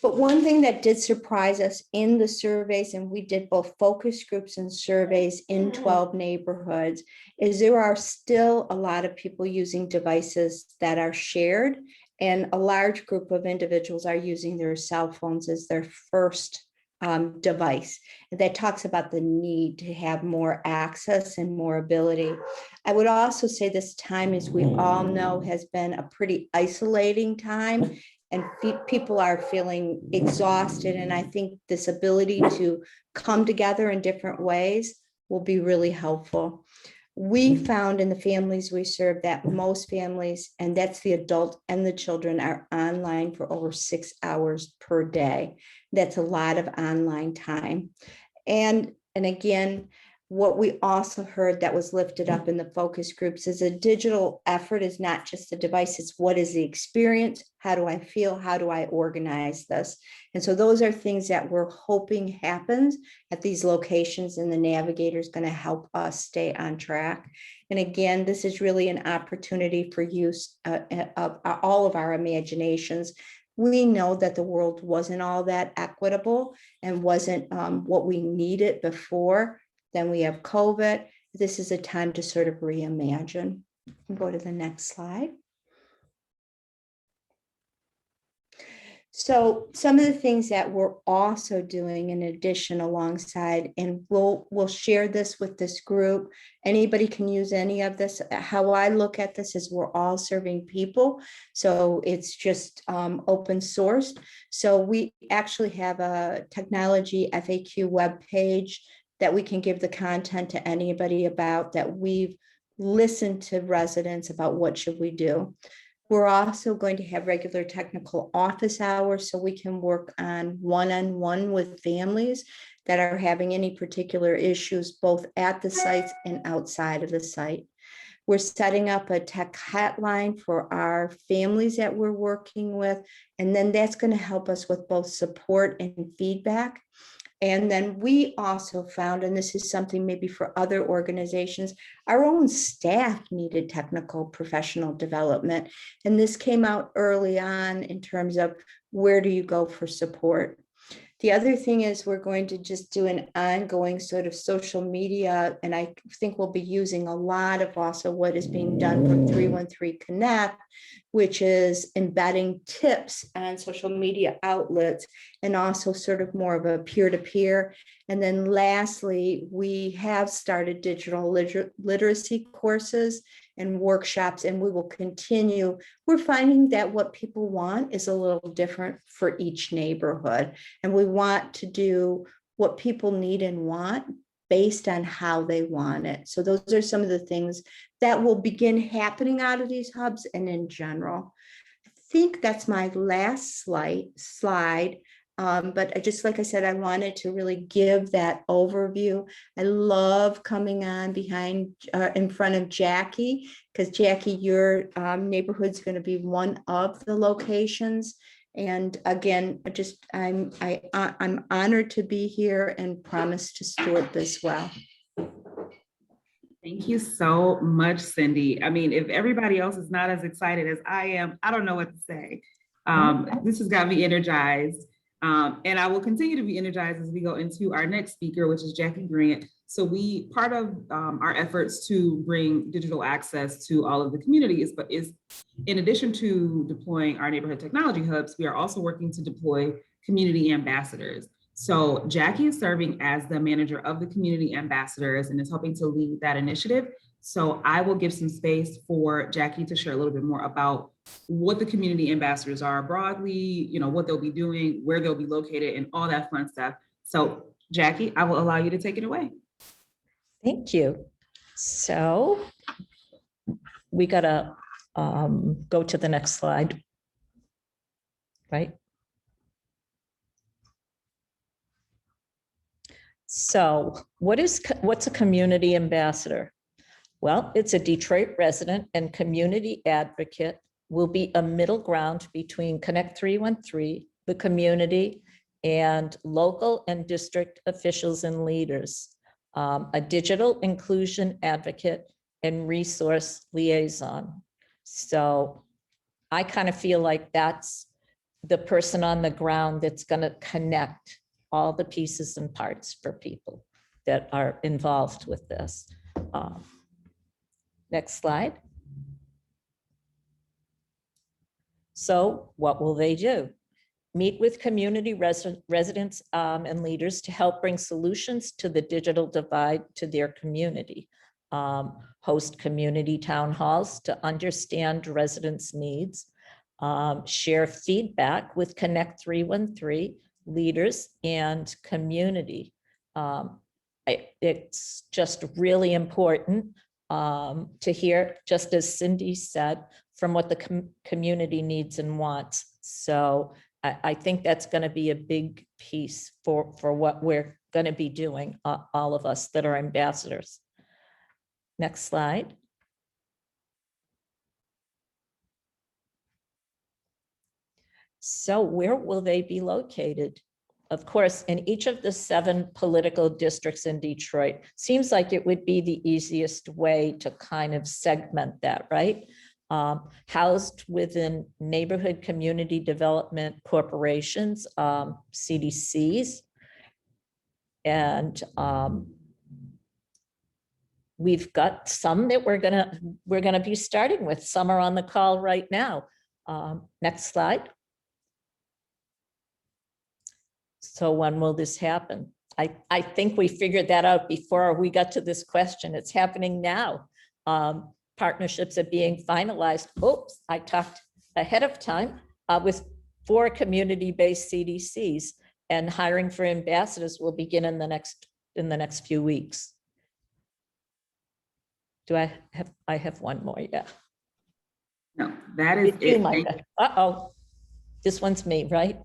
But one thing that did surprise us in the surveys, and we did both focus groups and surveys in 12 neighborhoods, is there are still a lot of people using devices that are shared, and a large group of individuals are using their cell phones as their first device. That talks about the need to have more access and more ability. I would also say this time, as we all know, has been a pretty isolating time, and people are feeling exhausted. And I think this ability to come together in different ways will be really helpful. We found in the families we serve that most families, and that's the adult and the children, are online for over 6 hours per day. That's a lot of online time. And again, what we also heard that was lifted up in the focus groups is a digital effort is not just the device, it's what is the experience? How do I feel? How do I organize this? And so those are things that we're hoping happens at these locations, and the navigator is going to help us stay on track. And again, this is really an opportunity for use of all of our imaginations. We know that the world wasn't all that equitable and wasn't what we needed before. Then we have COVID. This is a time to sort of reimagine. Go to the next slide. So some of the things that we're also doing in addition alongside, and we'll share this with this group. Anybody can use any of this. How I look at this is we're all serving people. So it's just open sourced. So we actually have a technology FAQ webpage that we can give the content to anybody about, that we've listened to residents about what should we do. We're also going to have regular technical office hours so we can work on one-on-one with families that are having any particular issues, both at the sites and outside of the site. We're setting up a tech hotline for our families that we're working with, and then that's going to help us with both support and feedback. And then we also found, and this is something maybe for other organizations, our own staff needed technical professional development. And this came out early on in terms of where do you go for support. The other thing is we're going to just do an ongoing sort of social media, and I think we'll be using a lot of also what is being done from 313 Connect, which is embedding tips on social media outlets and also sort of more of a peer-to-peer. And then lastly, we have started digital literacy courses, and workshops, and we will continue. We're finding that what people want is a little different for each neighborhood, and we want to do what people need and want based on how they want it. So those are some of the things that will begin happening out of these hubs and in general. I think that's my last slide. But like I said, I wanted to really give that overview. I love coming on in front of Jackie, because Jackie, your neighborhood's going to be one of the locations. And again, I'm honored to be here and promise to steward this well. Thank you so much, Cindy. I mean, if everybody else is not as excited as I am, I don't know what to say. This has got me energized. And I will continue to be energized as we go into our next speaker, which is Jackie Grant. So part of our efforts to bring digital access to all of the communities, but is in addition to deploying our neighborhood technology hubs, we are also working to deploy community ambassadors. So Jackie is serving as the manager of the community ambassadors and is helping to lead that initiative. So I will give some space for Jackie to share a little bit more about what the community ambassadors are broadly, what they'll be doing, where they'll be located, and all that fun stuff. So Jackie, I will allow you to take it away. Thank you. So we gotta go to the next slide, right? So what's a community ambassador? Well, it's a Detroit resident and community advocate, will be a middle ground between Connect 313, the community, and local and district officials and leaders, a digital inclusion advocate and resource liaison. So I kind of feel like that's the person on the ground that's going to connect all the pieces and parts for people that are involved with this. Next slide. So what will they do? Meet with community residents and leaders to help bring solutions to the digital divide to their community. Host community town halls to understand residents' needs. Share feedback with Connect 313 leaders and community. It's just really important to hear, just as Cindy said, from what the community needs and wants. So I think that's going to be a big piece for what we're going to be doing, all of us that are ambassadors. Next slide. So where will they be located? Of course, in each of the 7 political districts in Detroit. Seems like it would be the easiest way to kind of segment that, right? Housed within neighborhood community development corporations, CDCs. And we've got some that we're gonna be starting with. Some are on the call right now. Next slide. So when will this happen? I think we figured that out before we got to this question. It's happening now. Partnerships are being finalized. Oops, I talked ahead of time with 4 community-based CDCs, and hiring for ambassadors will begin in the next few weeks. Do I have one more? Yeah. No, that is it. Uh-oh, this one's me, right?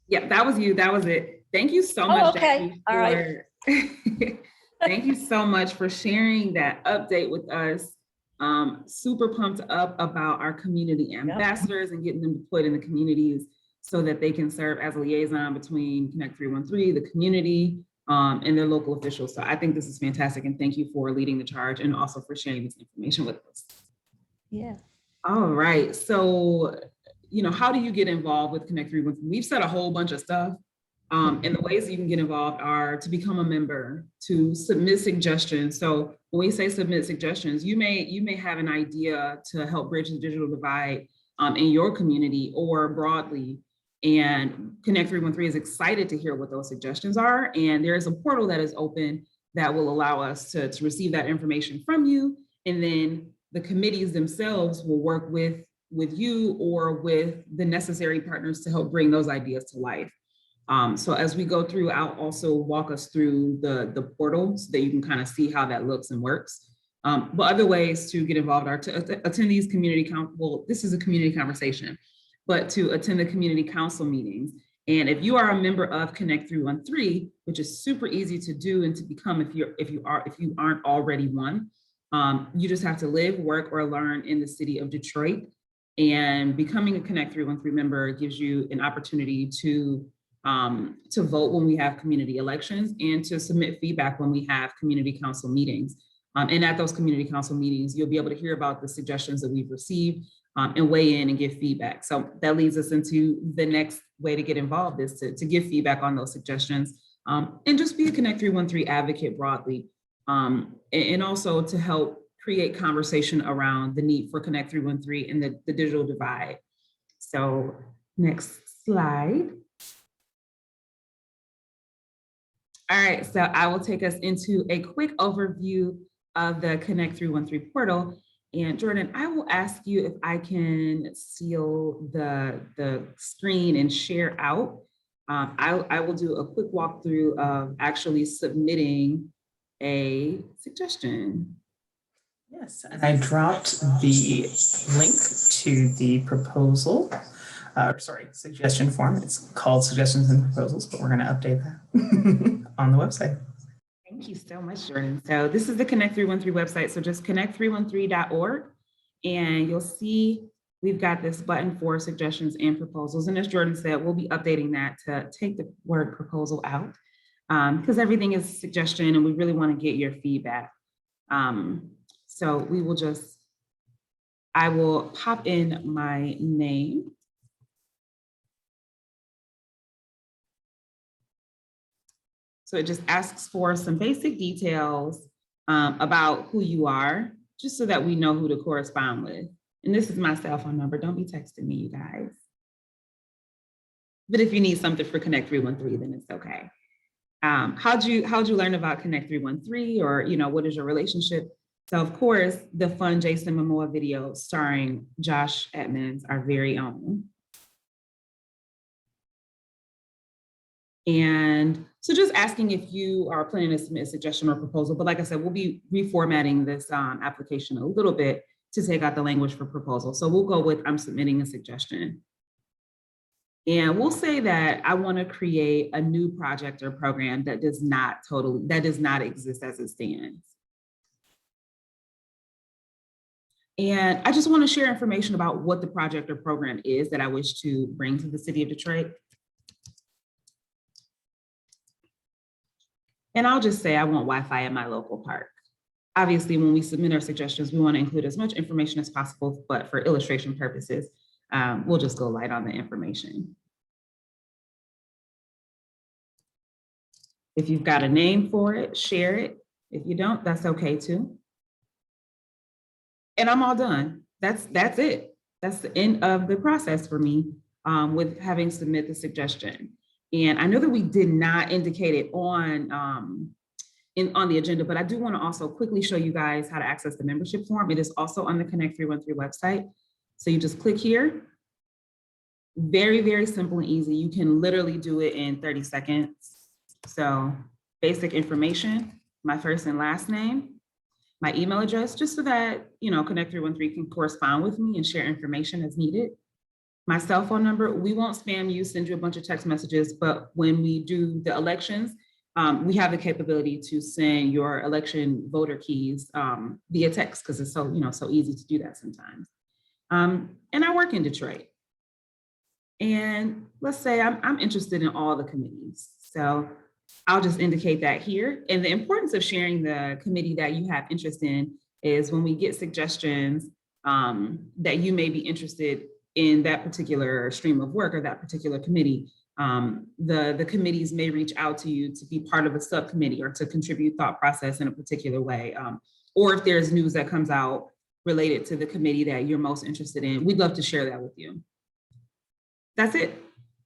Yeah, that was you. That was it. Thank you so much, okay. Jackie. All right. Thank you so much for sharing that update with us. Super pumped up about our community ambassadors and getting them deployed in the communities so that they can serve as a liaison between Connect 313, the community, and their local officials. So I think this is fantastic, and thank you for leading the charge and also for sharing this information with us. Yeah. All right. So, how do you get involved with Connect 313? We've said a whole bunch of stuff. And the ways that you can get involved are to become a member, to submit suggestions. So when we say submit suggestions, you may have an idea to help bridge the digital divide in your community or broadly. And Connect 313 is excited to hear what those suggestions are. And there is a portal that is open that will allow us to receive that information from you and then the committees themselves will work with you or with the necessary partners to help bring those ideas to life. So as we go through, I'll also walk us through the portal so that you can kind of see how that looks and works. But other ways to get involved are to attend these this is a community conversation, but to attend the community council meetings. And if you are a member of Connect 313, which is super easy to do and to become if you aren't already one, you just have to live, work, or learn in the city of Detroit. And becoming a Connect 313 member gives you an opportunity to vote when we have community elections and to submit feedback when we have community council meetings. And at those community council meetings, you'll be able to hear about the suggestions that we've received and weigh in and give feedback. So that leads us into the next way to get involved is to give feedback on those suggestions and just be a Connect 313 advocate broadly. And also to help create conversation around the need for Connect 313 and the digital divide. So next slide. All right, so I will take us into a quick overview of the Connect 313 portal. And Jordan, I will ask you if I can seal the screen and share out. I will do a quick walkthrough of actually submitting a suggestion. Yes, and I dropped the link to the proposal, suggestion form. It's called Suggestions and Proposals, but we're going to update that on the website. Thank you so much, Jordan. So this is the Connect 313 website. So just connect313.org, and you'll see we've got this button for suggestions and proposals. And as Jordan said, we'll be updating that to take the word proposal out because everything is suggestion and we really want to get your feedback. So we will I will pop in my name. So it just asks for some basic details about who you are, just so that we know who to correspond with. And this is my cell phone number. Don't be texting me, you guys. But if you need something for Connect 313, then it's okay. How'd you learn about Connect 313, or what is your relationship? So of course, the fun Jason Momoa video starring Josh Edmonds, our very own. And so just asking if you are planning to submit a suggestion or proposal, but like I said, we'll be reformatting this application a little bit to take out the language for proposal. So we'll go with I'm submitting a suggestion. And we'll say that I want to create a new project or program that does not exist as it stands. And I just want to share information about what the project or program is that I wish to bring to the city of Detroit. And I'll just say I want Wi-Fi at my local park. Obviously, when we submit our suggestions, we want to include as much information as possible, but for illustration purposes, we'll just go light on the information. If you've got a name for it, share it. If you don't, that's okay too. And I'm all done. That's it. That's the end of the process for me with having submit the suggestion. And I know that we did not indicate it on the agenda, but I do want to also quickly show you guys how to access the membership form. It is also on the Connect 313 website. So you just click here. Very, very simple and easy. You can literally do it in 30 seconds. So basic information, my first and last name, my email address, just so that, Connect 313 can correspond with me and share information as needed. My cell phone number, we won't spam you, send you a bunch of text messages, but when we do the elections, we have the capability to send your election voter keys via text because it's so, so easy to do that sometimes. And I work in Detroit. And let's say I'm interested in all the committees. So I'll just indicate that here. And the importance of sharing the committee that you have interest in is when we get suggestions that you may be interested in that particular stream of work or that particular committee, the committees may reach out to you to be part of a subcommittee or to contribute thought process in a particular way. Or if there's news that comes out related to the committee that you're most interested in, we'd love to share that with you. That's it.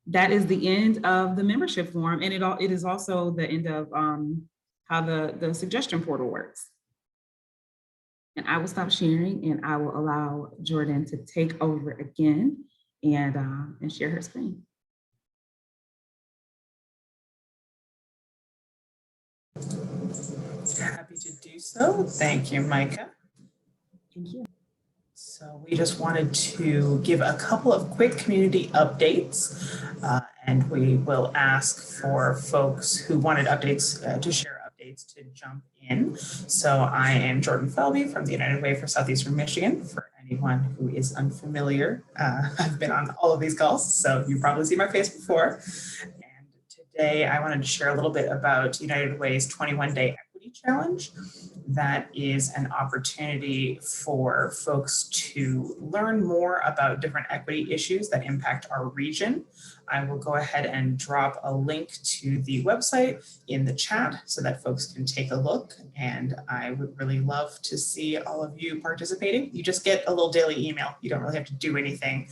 That is the end of the membership form. And it is also the end of how the suggestion portal works. And I will stop sharing and I will allow Jordan to take over again and share her screen. Happy to do so. Thank you, Micah. Thank you. So we just wanted to give a couple of quick community updates, and we will ask for folks who wanted updates to share updates to jump in. So I am Jordan Felby from the United Way for Southeastern Michigan. For anyone who is unfamiliar, I've been on all of these calls, so you've probably seen my face before. And today I wanted to share a little bit about United Way's 21-day equity challenge. That is an opportunity for folks to learn more about different equity issues that impact our region. I will go ahead and drop a link to the website in the chat so that folks can take a look. And I would really love to see all of you participating. You just get a little daily email. You don't really have to do anything,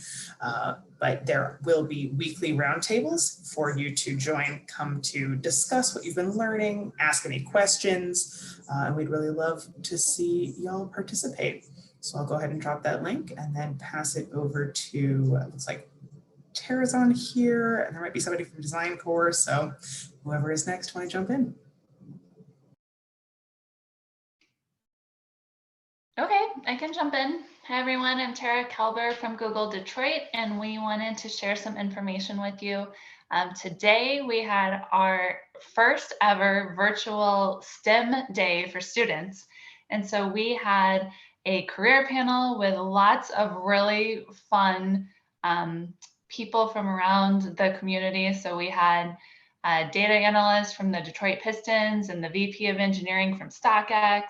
but there will be weekly roundtables for you to join, come to discuss what you've been learning, ask any questions, and we'd really love to see y'all participate. So I'll go ahead and drop that link and then pass it over to, looks like Tara's on here, and there might be somebody from Design Core. So whoever is next, want to jump in? Okay, I can jump in. Hi everyone, I'm Tara Kelber from Google Detroit, and we wanted to share some information with you. Today we had our first ever virtual STEM day for students. And so we had a career panel with lots of really fun people from around the community. So we had a data analyst from the Detroit Pistons and the VP of engineering from StockX.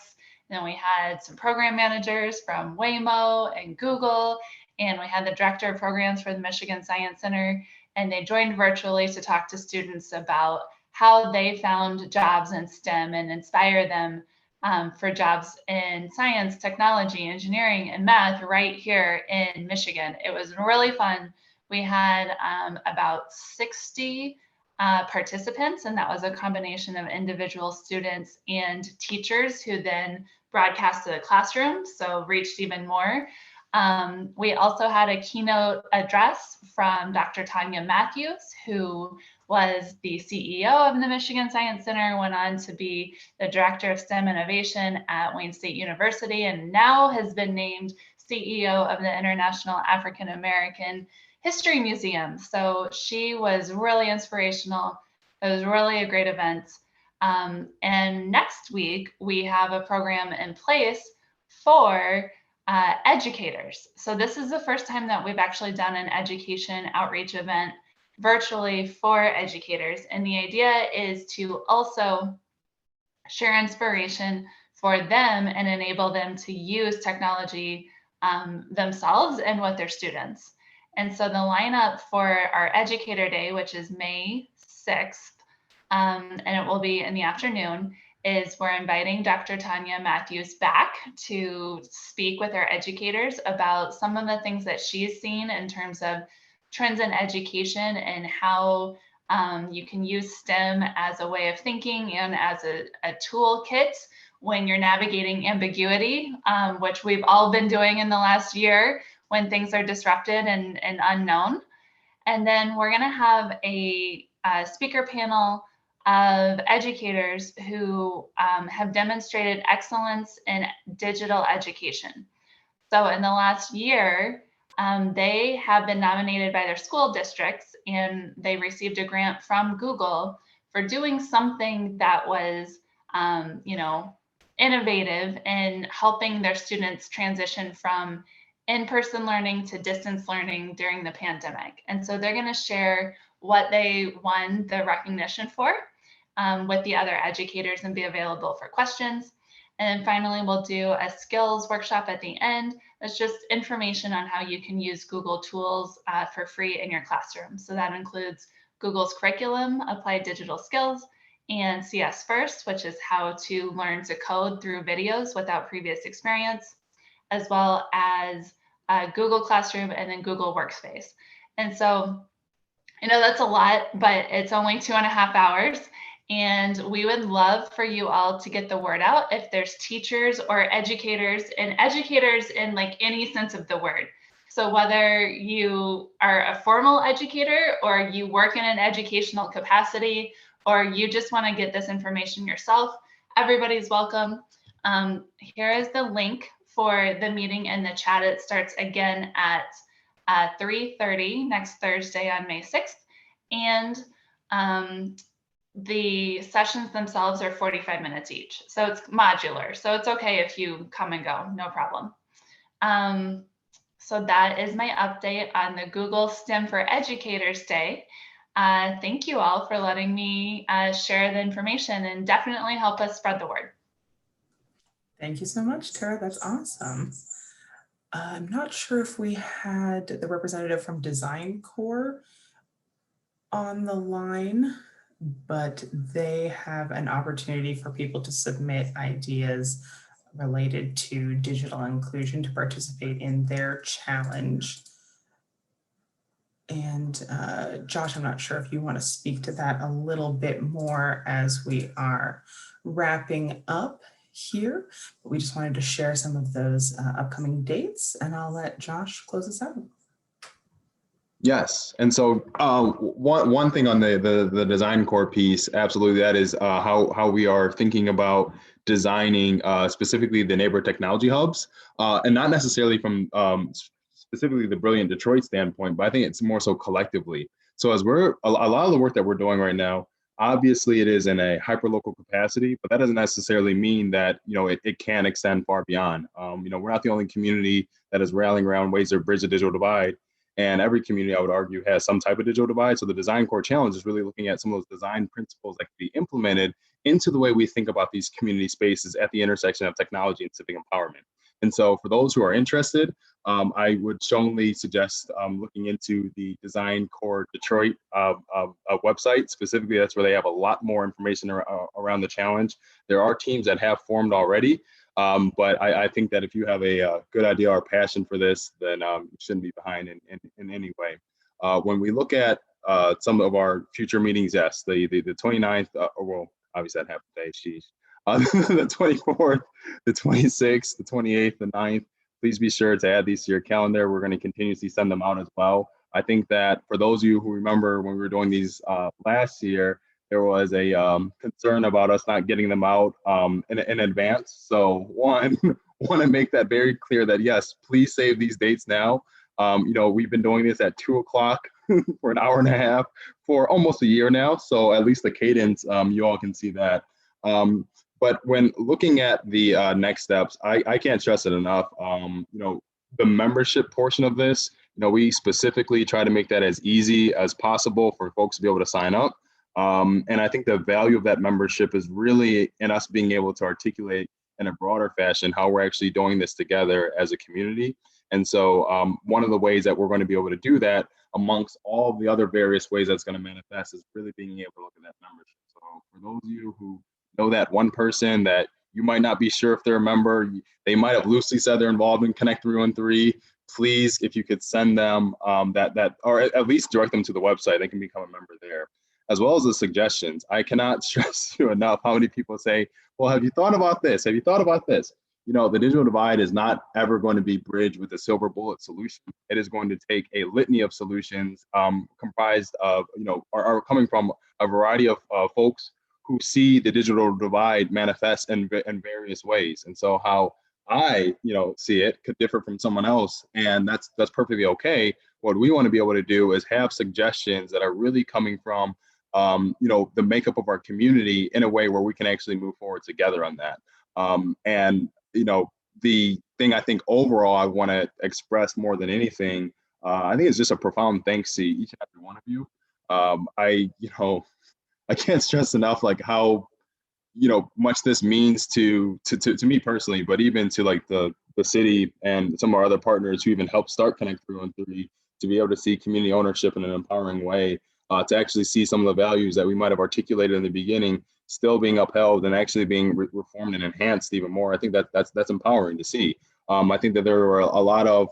Then we had some program managers from Waymo and Google, and we had the director of programs for the Michigan Science Center, and they joined virtually to talk to students about how they found jobs in STEM and inspire them for jobs in science, technology, engineering, and math right here in Michigan. It was really fun. We had about 60 participants, and that was a combination of individual students and teachers who then broadcast to the classroom, so reached even more. We also had a keynote address from Dr. Tanya Matthews, who was the CEO of the Michigan Science Center, went on to be the Director of STEM Innovation at Wayne State University, and now has been named CEO of the International African American History Museum. So she was really inspirational. It was really a great event. And next week, we have a program in place for educators. So this is the first time that we've actually done an education outreach event virtually for educators. And the idea is to also share inspiration for them and enable them to use technology themselves and with their students. And so the lineup for our Educator Day, which is May 6th, and it will be in the afternoon, is we're inviting Dr. Tanya Matthews back to speak with our educators about some of the things that she's seen in terms of trends in education and how you can use STEM as a way of thinking and as a toolkit when you're navigating ambiguity, which we've all been doing in the last year when things are disrupted and unknown. And then we're going to have a speaker panel of educators who have demonstrated excellence in digital education. So in the last year, they have been nominated by their school districts, and they received a grant from Google for doing something that was, innovative in helping their students transition from in-person learning to distance learning during the pandemic. And so they're going to share what they won the recognition for with the other educators and be available for questions. And then finally, we'll do a skills workshop at the end. That's just information on how you can use Google tools for free in your classroom. So that includes Google's curriculum, Applied Digital Skills, and CS First, which is how to learn to code through videos without previous experience, as well as Google Classroom and then Google Workspace. And so, I know that's a lot, but it's only 2.5 hours. And we would love for you all to get the word out if there's teachers or educators, and educators in like any sense of the word. So whether you are a formal educator or you work in an educational capacity, or you just want to get this information yourself, everybody's welcome. Here is the link for the meeting in the chat. It starts again at 3:30 next Thursday on May 6th. And the sessions themselves are 45 minutes each. So it's modular. So it's okay if you come and go, no problem. So that is my update on the Google STEM for Educators Day. Thank you all for letting me share the information, and definitely help us spread the word. Thank you so much, Tara. That's awesome. I'm not sure if we had the representative from Design Corps on the line, but they have an opportunity for people to submit ideas related to digital inclusion to participate in their challenge. And Josh, I'm not sure if you want to speak to that a little bit more as we are wrapping up here, but we just wanted to share some of those upcoming dates, and I'll let Josh close us out. Yes, and so one thing on the design core piece, absolutely, that is how we are thinking about designing specifically the neighborhood technology hubs, and not necessarily from specifically the Brilliant Detroit standpoint, but I think it's more so collectively. So as we're a lot of the work that we're doing right now, obviously it is in a hyperlocal capacity, but that doesn't necessarily mean that it can extend far beyond. We're not the only community that is rallying around ways to bridge the digital divide. And every community, I would argue, has some type of digital divide. So the Design Core Challenge is really looking at some of those design principles that can be implemented into the way we think about these community spaces at the intersection of technology and civic empowerment. And so for those who are interested, I would strongly suggest looking into the Design Core Detroit website. Specifically, that's where they have a lot more information around the challenge. There are teams that have formed already. But I think that if you have a good idea or passion for this, then you shouldn't be behind in any way. When we look at some of our future meetings, yes, the 29th, well, obviously that happened today, sheesh. The 24th, the 26th, the 28th, the 9th, please be sure to add these to your calendar. We're going to continuously send them out as well. I think that for those of you who remember when we were doing these last year, there was a concern about us not getting them out in advance. So one, want to make that very clear that yes, please save these dates now. We've been doing this at 2 o'clock for an hour and a half for almost a year now. So at least the cadence, you all can see that. But when looking at the next steps, I can't stress it enough. The membership portion of this, we specifically try to make that as easy as possible for folks to be able to sign up. And I think the value of that membership is really in us being able to articulate in a broader fashion how we're actually doing this together as a community. And so one of the ways that we're going to be able to do that amongst all the other various ways that's going to manifest is really being able to look at that membership. So for those of you who know that one person that you might not be sure if they're a member, they might have loosely said they're involved in Connect 313, please, if you could send them that, or at least direct them to the website, they can become a member there. As well as the suggestions. I cannot stress you enough how many people say, well, have you thought about this? Have you thought about this? The digital divide is not ever going to be bridged with a silver bullet solution. It is going to take a litany of solutions comprised of, are coming from a variety of folks who see the digital divide manifest in various ways. And so how I, see it could differ from someone else, and that's perfectly okay. What we want to be able to do is have suggestions that are really coming from the makeup of our community in a way where we can actually move forward together on that. The thing I think overall I want to express more than anything, I think it's just a profound thanks to each and every one of you. I can't stress enough like how much this means to me personally, but even to like the city and some of our other partners who even helped start Connect 313 to be able to see community ownership in an empowering way. To actually see some of the values that we might have articulated in the beginning still being upheld and actually being reformed and enhanced even more. I think that's empowering to see. I think that there are a lot of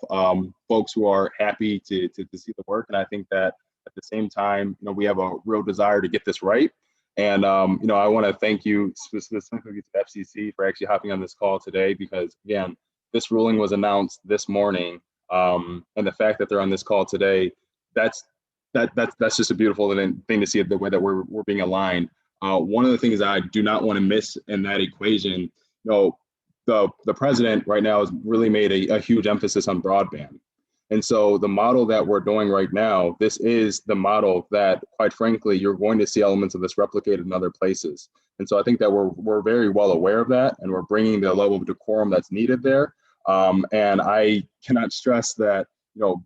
folks who are happy to see the work, and I think that at the same time, we have a real desire to get this right. And, I want to thank you specifically to FCC for actually hopping on this call today, because again, this ruling was announced this morning. And the fact that they're on this call today, that's just a beautiful thing to see, the way that we're being aligned. One of the things I do not want to miss in that equation, the president right now has really made a huge emphasis on broadband. And so the model that we're doing right now, this is the model that, quite frankly, you're going to see elements of this replicated in other places. And so I think that we're very well aware of that, and we're bringing the level of decorum that's needed there. And I cannot stress that,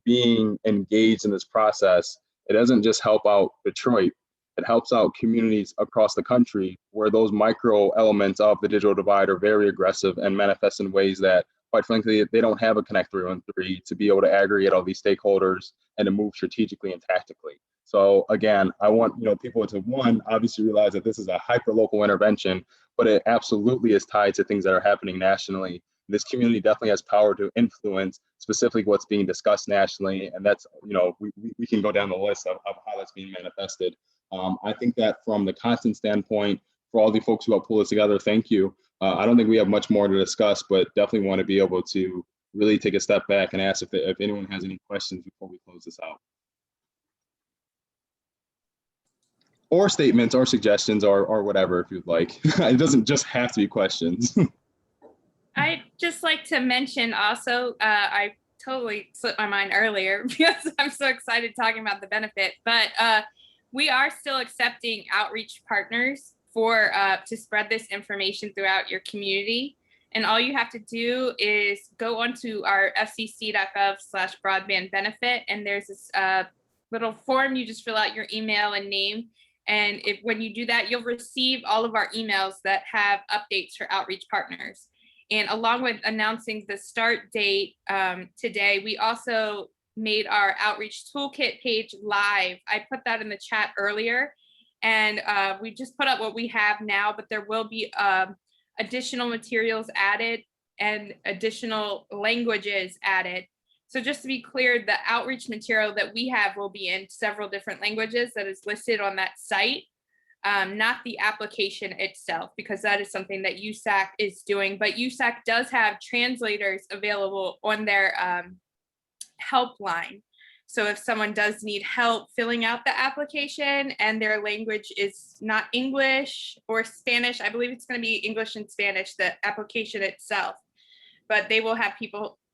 being engaged in this process, it doesn't just help out Detroit, it helps out communities across the country where those micro elements of the digital divide are very aggressive and manifest in ways that, quite frankly, they don't have a Connect 313 to be able to aggregate all these stakeholders and to move strategically and tactically. So again, I want people to, one, obviously realize that this is a hyper-local intervention, but it absolutely is tied to things that are happening nationally. This community definitely has power to influence specifically what's being discussed nationally, and that's, we can go down the list of how that's being manifested. I think that from the content standpoint, for all the folks who have pulled this together, thank you. I don't think we have much more to discuss, but definitely want to be able to really take a step back and ask if anyone has any questions before we close this out. Or statements or suggestions or whatever, if you'd like. It doesn't just have to be questions. I'd just like to mention also, I totally slipped my mind earlier because I'm so excited talking about the benefit, but we are still accepting outreach partners for to spread this information throughout your community. And all you have to do is go onto our fcc.gov/broadband benefit, and there's this little form. You just fill out your email and name. And when you do that, you'll receive all of our emails that have updates for outreach partners. And along with announcing the start date today, we also made our outreach toolkit page live. I put that in the chat earlier, and we just put up what we have now, but there will be additional materials added and additional languages added. So just to be clear, the outreach material that we have will be in several different languages that is listed on that site, not the application itself, because that is something that USAC is doing. But USAC does have translators available on their helpline. So if someone does need help filling out the application and their language is not English or Spanish, I believe it's going to be English and Spanish, the application itself, but they will have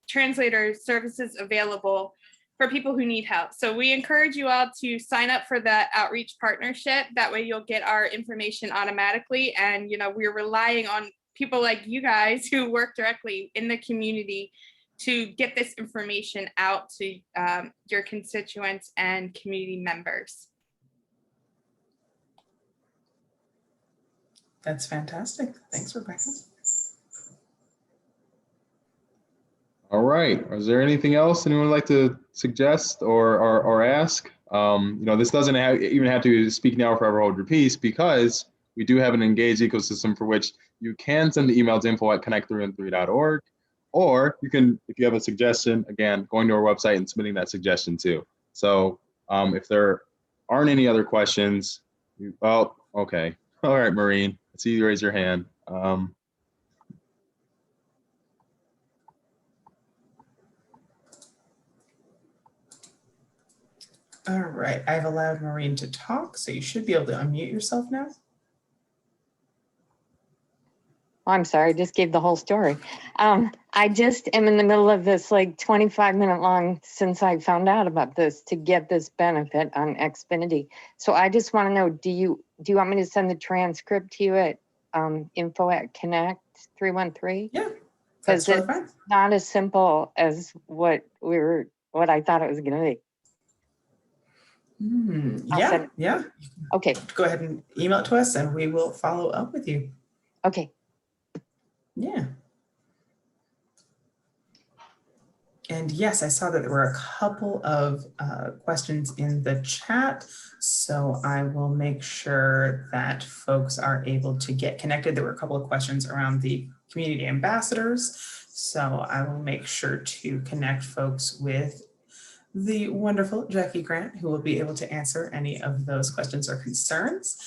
translator services available for people who need help. So we encourage you all to sign up for the outreach partnership. That way you'll get our information automatically. And, we're relying on people like you guys who work directly in the community to get this information out to your constituents and community members. That's fantastic. Thanks, Rebecca. All right. Is there anything else anyone would like to suggest or ask? This doesn't even have to speak now or forever hold your peace, because we do have an engaged ecosystem for which you can send the email to info@connect313.org, or you can, if you have a suggestion, again, going to our website and submitting that suggestion too. So if there aren't any other questions, okay. All right, Maureen, I see you raise your hand. All right, I've allowed Maureen to talk, so you should be able to unmute yourself now. I'm sorry, I just gave the whole story. I just am in the middle of this 25-minute long since I found out about this to get this benefit on Xfinity. So I just want to know, do you want me to send the transcript to you at info@connect313? Yeah, that's because it's not as simple as what I thought it was going to be. Yeah. Okay. Go ahead and email it to us and we will follow up with you. Okay. Yeah. And yes, I saw that there were a couple of questions in the chat. So I will make sure that folks are able to get connected. There were a couple of questions around the community ambassadors. So I will make sure to connect folks with the wonderful Jackie Grant, who will be able to answer any of those questions or concerns.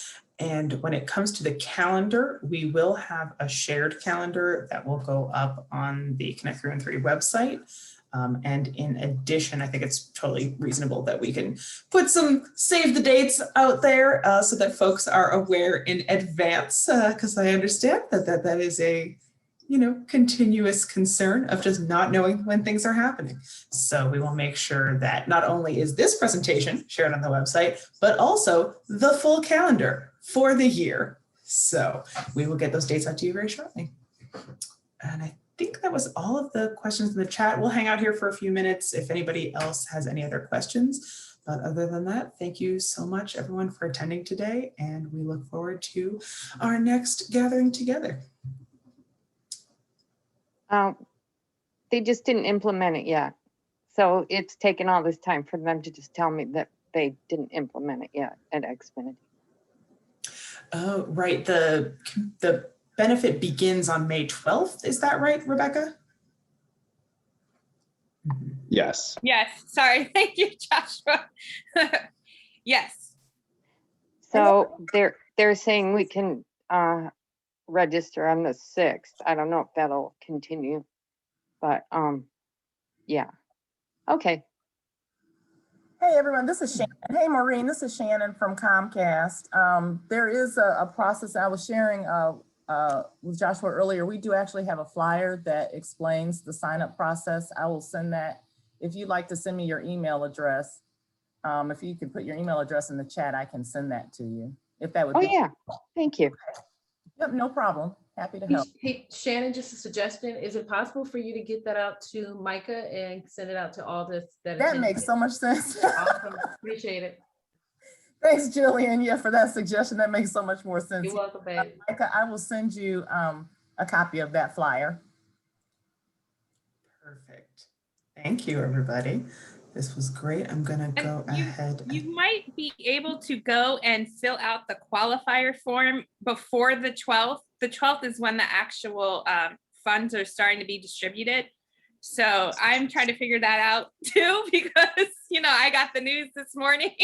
And when it comes to the calendar, we will have a shared calendar that will go up on the Connect 313 website. And in addition, I think it's totally reasonable that we can put some save the dates out there so that folks are aware in advance, because I understand that is a continuous concern of just not knowing when things are happening. So we will make sure that not only is this presentation shared on the website, but also the full calendar for the year. So we will get those dates out to you very shortly. And I think that was all of the questions in the chat. We'll hang out here for a few minutes if anybody else has any other questions. But other than that, thank you so much, everyone, for attending today. And we look forward to our next gathering together. They just didn't implement it yet. So it's taken all this time for them to just tell me that they didn't implement it yet at Xfinity. Oh, right. The benefit begins on May 12th. Is that right, Rebecca? Yes. Yes, sorry. Thank you, Joshua. Yes. So they're saying we can register on the 6th. I don't know if that'll continue, but yeah. Okay. Hey everyone, this is Shannon. Hey Maureen, this is Shannon from Comcast. There is a process I was sharing with Joshua earlier. We do actually have a flyer that explains the sign up process. I will send that. If you'd like to send me your email address, if you could put your email address in the chat, I can send that to you. If that would be. Yeah, thank you. Yep, no problem. Happy to help. Hey, Shannon, just a suggestion. Is it possible for you to get that out to Micah and send it out to all this? That makes so much sense. Awesome. Appreciate it. Thanks, Jillian. Yeah, for that suggestion. That makes so much more sense. You're welcome, babe. Micah, I will send you a copy of that flyer. Perfect. Thank you, everybody. This was great. I'm going to go ahead. You might be able to go and fill out the qualifier form before the 12th. The 12th is when the actual funds are starting to be distributed. So I'm trying to figure that out too, because, I got the news this morning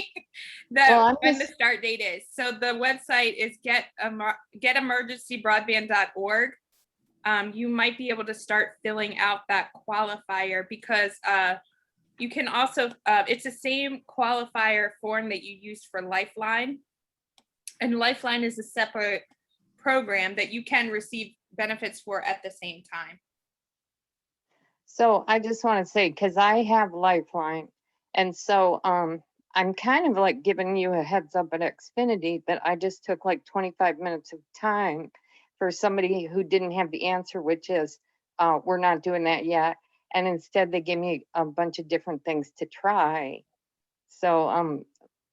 that when the start date is. So the website is getemergencybroadband.org. You might be able to start filling out that qualifier because you can also, it's the same qualifier form that you use for Lifeline. And Lifeline is a separate program that you can receive benefits for at the same time. So I just want to say, because I have Lifeline, and so I'm kind of like giving you a heads up at Xfinity that I just took like 25 minutes of time for somebody who didn't have the answer, which is we're not doing that yet. And instead they gave me a bunch of different things to try. So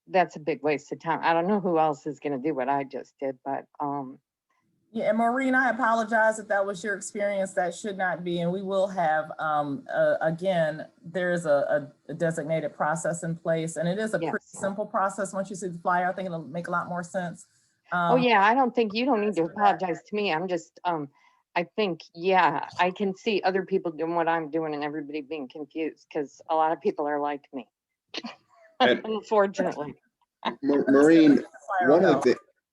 that's a big waste of time. I don't know who else is going to do what I just did, but yeah, and Maureen, I apologize if that was your experience. That should not be. And we will have, again, there's a designated process in place. And it is a pretty simple process. Once you see the flyer, I think it'll make a lot more sense. Oh yeah, I don't think you don't need to apologize to me. I'm just, I think, yeah, I can see other people doing what I'm doing and everybody being confused because a lot of people are like me, unfortunately. Maureen,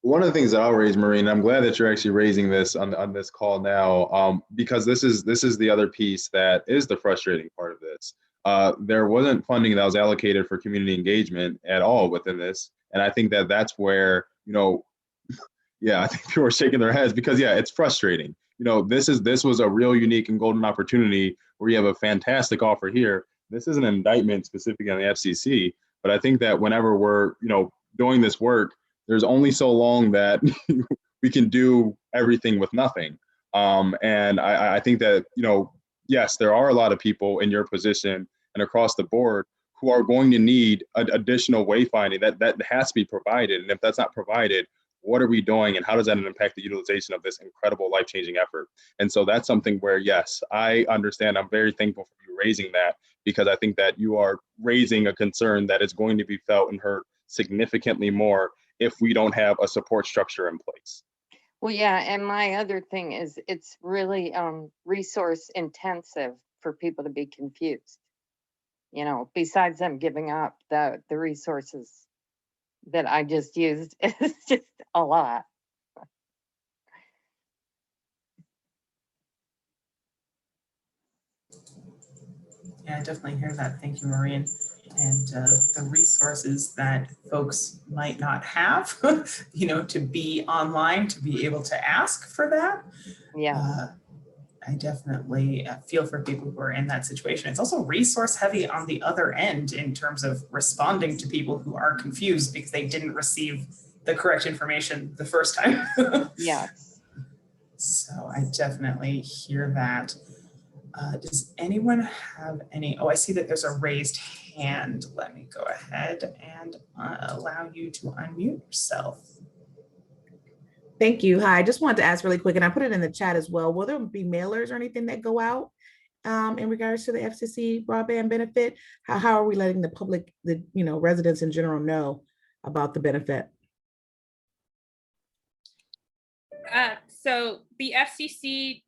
one of the things that I'll raise, Maureen, I'm glad that you're actually raising this on this call now, because this is the other piece that is the frustrating part of this. There wasn't funding that was allocated for community engagement at all within this, and I think that that's where I think people are shaking their heads because it's frustrating. This was a real unique and golden opportunity where you have a fantastic offer here. This is an indictment specifically on the FCC, but I think that whenever we're doing this work, there's only so long that we can do everything with nothing. And I think that, yes, there are a lot of people in your position and across the board who are going to need additional wayfinding that has to be provided. And if that's not provided, what are we doing and how does that impact the utilization of this incredible life-changing effort? And so that's something where, yes, I understand. I'm very thankful for you raising that because I think that you are raising a concern that is going to be felt and heard significantly more if we don't have a support structure in place. Well, yeah, and my other thing is it's really resource intensive for people to be confused. Besides them giving up the resources that I just used is just a lot. Yeah, I definitely hear that. Thank you, Maureen. And the resources that folks might not have, you know, to be online, to be able to ask for that. Yeah. I definitely feel for people who are in that situation. It's also resource heavy on the other end in terms of responding to people who are confused because they didn't receive the correct information the first time. Yes. So I definitely hear that. Does anyone have any? Oh, I see that there's a raised hand. Let me go ahead and allow you to unmute yourself. Thank you. Hi, I just wanted to ask really quick, and I put it in the chat as well. Will there be mailers or anything that go out in regards to the FCC broadband benefit? How are we letting the public, the residents in general know about the benefit? So the FCC,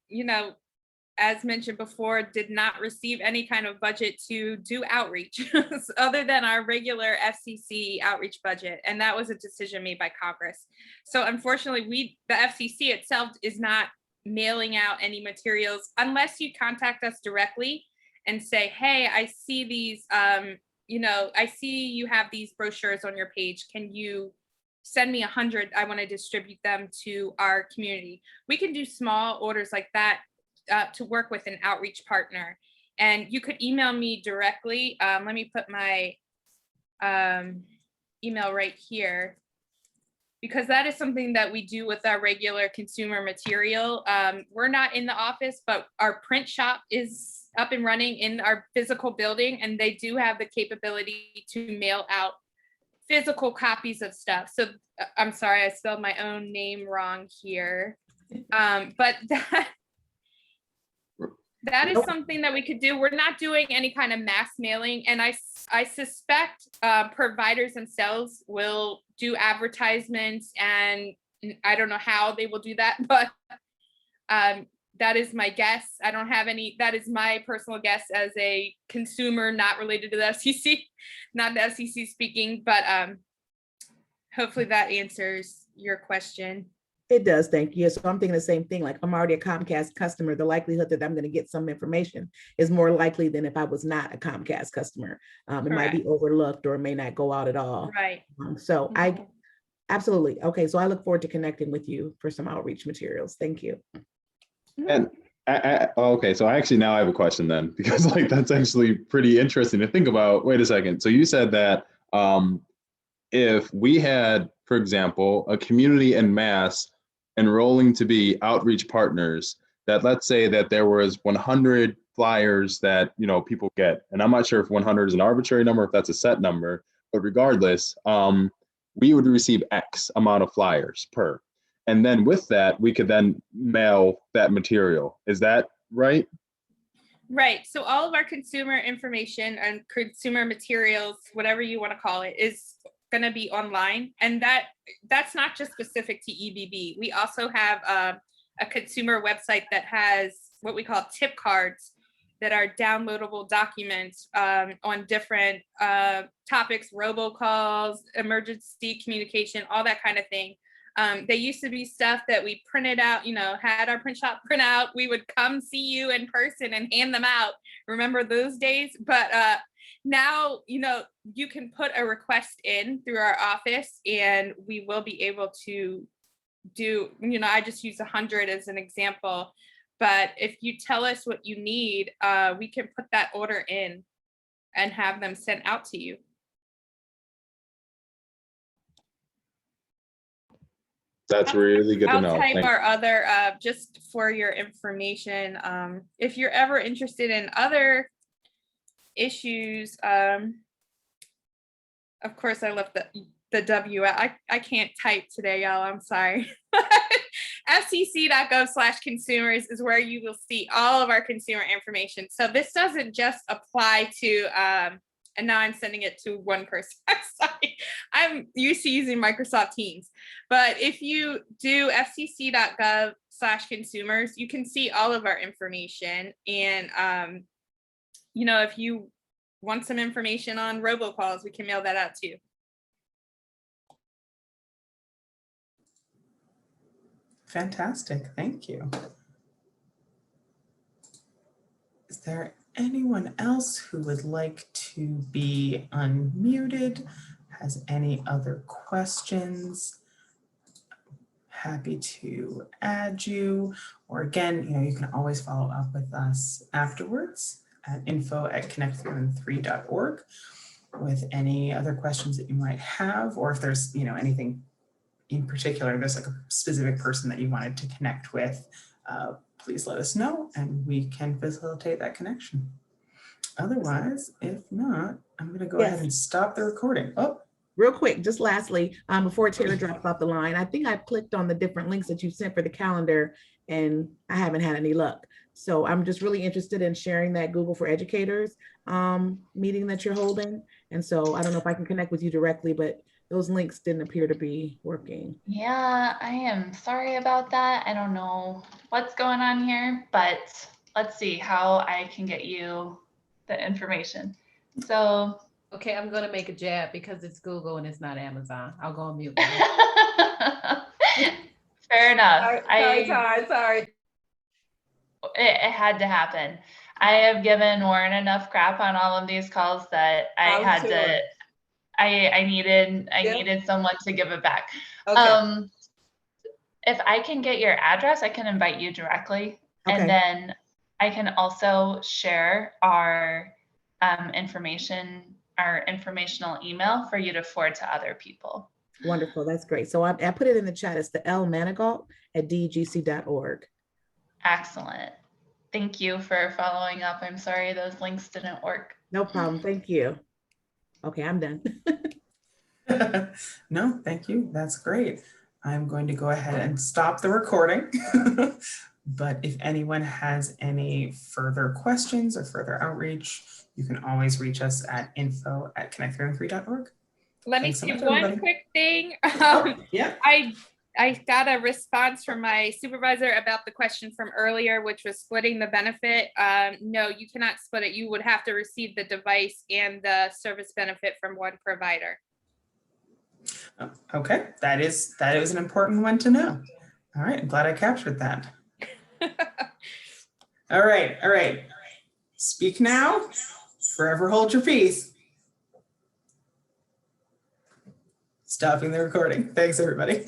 as mentioned before, did not receive any kind of budget to do outreach other than our regular FCC outreach budget. And that was a decision made by Congress. So unfortunately, the FCC itself is not mailing out any materials unless you contact us directly and say, hey, I see these, I see you have these brochures on your page. Can you send me 100? I want to distribute them to our community. We can do small orders like that to work with an outreach partner. And you could email me directly. Let me put my email right here, because that is something that we do with our regular consumer material. We're not in the office, but our print shop is up and running in our physical building, and they do have the capability to mail out physical copies of stuff. So I'm sorry, I spelled my own name wrong here. But that is something that we could do. We're not doing any kind of mass mailing. And I suspect providers themselves will do advertisements, and I don't know how they will do that, but that is my guess. I don't have any, that is my personal guess as a consumer not related to the FCC, not the FCC speaking, but hopefully that answers your question. It does, thank you. So I'm thinking the same thing, like I'm already a Comcast customer, the likelihood that I'm going to get some information is more likely than if I was not a Comcast customer. It might be overlooked or it may not go out at all. Right. So I absolutely, okay, so I look forward to connecting with you for some outreach materials. Thank you. And okay, so actually now I have a question then, because like that's actually pretty interesting to think about. Wait a second. So you said that if we had, for example, a community en masse enrolling to be outreach partners, that let's say that there was 100 flyers that people get, and I'm not sure if 100 is an arbitrary number, if that's a set number, but regardless, we would receive X amount of flyers per. And then with that, we could then mail that material. Is that right? Right. So all of our consumer information and consumer materials, whatever you want to call it, is going to be online. And that's not just specific to EBB. We also have a consumer website that has what we call tip cards that are downloadable documents on different topics, robocalls, emergency communication, all that kind of thing. They used to be stuff that we printed out, had our print shop print out. We would come see you in person and hand them out. Remember those days? But now, you can put a request in through our office and we will be able to do, I just use 100 as an example. But if you tell us what you need, we can put that order in and have them sent out to you. That's really good to know. I'll type Thanks. our other, just for your information. If you're ever interested in other issues, of course, I left the W out. I can't type today, y'all. I'm sorry. FCC.gov/consumers is where you will see all of our consumer information. So this doesn't just apply to, and now I'm sending it to one person. I'm sorry. I'm used to using Microsoft Teams. But if you do FCC.gov/consumers, you can see all of our information. And, if you want some information on robocalls, we can mail that out too. Fantastic, thank you. Is there anyone else who would like to be unmuted? Has any other questions? Happy to add you, or again, you can always follow up with us afterwards at info@connect313.org with any other questions that you might have, or if there's anything in particular, there's like a specific person that you wanted to connect with, please let us know and we can facilitate that connection. Otherwise, if not, I'm going to go ahead and stop the recording. Oh, real quick, just lastly, before Taylor drops off the line, I think I clicked on the different links that you sent for the calendar and I haven't had any luck. So I'm just really interested in sharing that Google for Educators meeting that you're holding. And so I don't know if I can connect with you directly, but those links didn't appear to be working. Yeah, I am sorry about that. I don't know what's going on here, but let's see how I can get you the information. So, okay, I'm gonna make a jab because it's Google and it's not Amazon. I'll go on mute. Fair enough. Sorry. It had to happen. I have given Warren enough crap on all of these calls that I needed someone to give it back. Okay. If I can get your address, I can invite you directly. Okay. And then I can also share our informational email for you to forward to other people. Wonderful, that's great. So I put it in the chat. It's the lmanigault@degc.org. Excellent. Thank you for following up. I'm sorry those links didn't work. No problem, thank you. Okay, I'm done. no, thank you. That's great. I'm going to go ahead and stop the recording. But if anyone has any further questions or further outreach, you can always reach us at info@connect313.org. Let me say one quick thing. Yeah. I got a response from my supervisor about the question from earlier, which was splitting the benefit. No, you cannot split it. You would have to receive the device and the service benefit from one provider. Okay, that is an important one to know. All right, I'm glad I captured that. All right. Speak now, forever hold your peace. Stopping the recording. Thanks, everybody.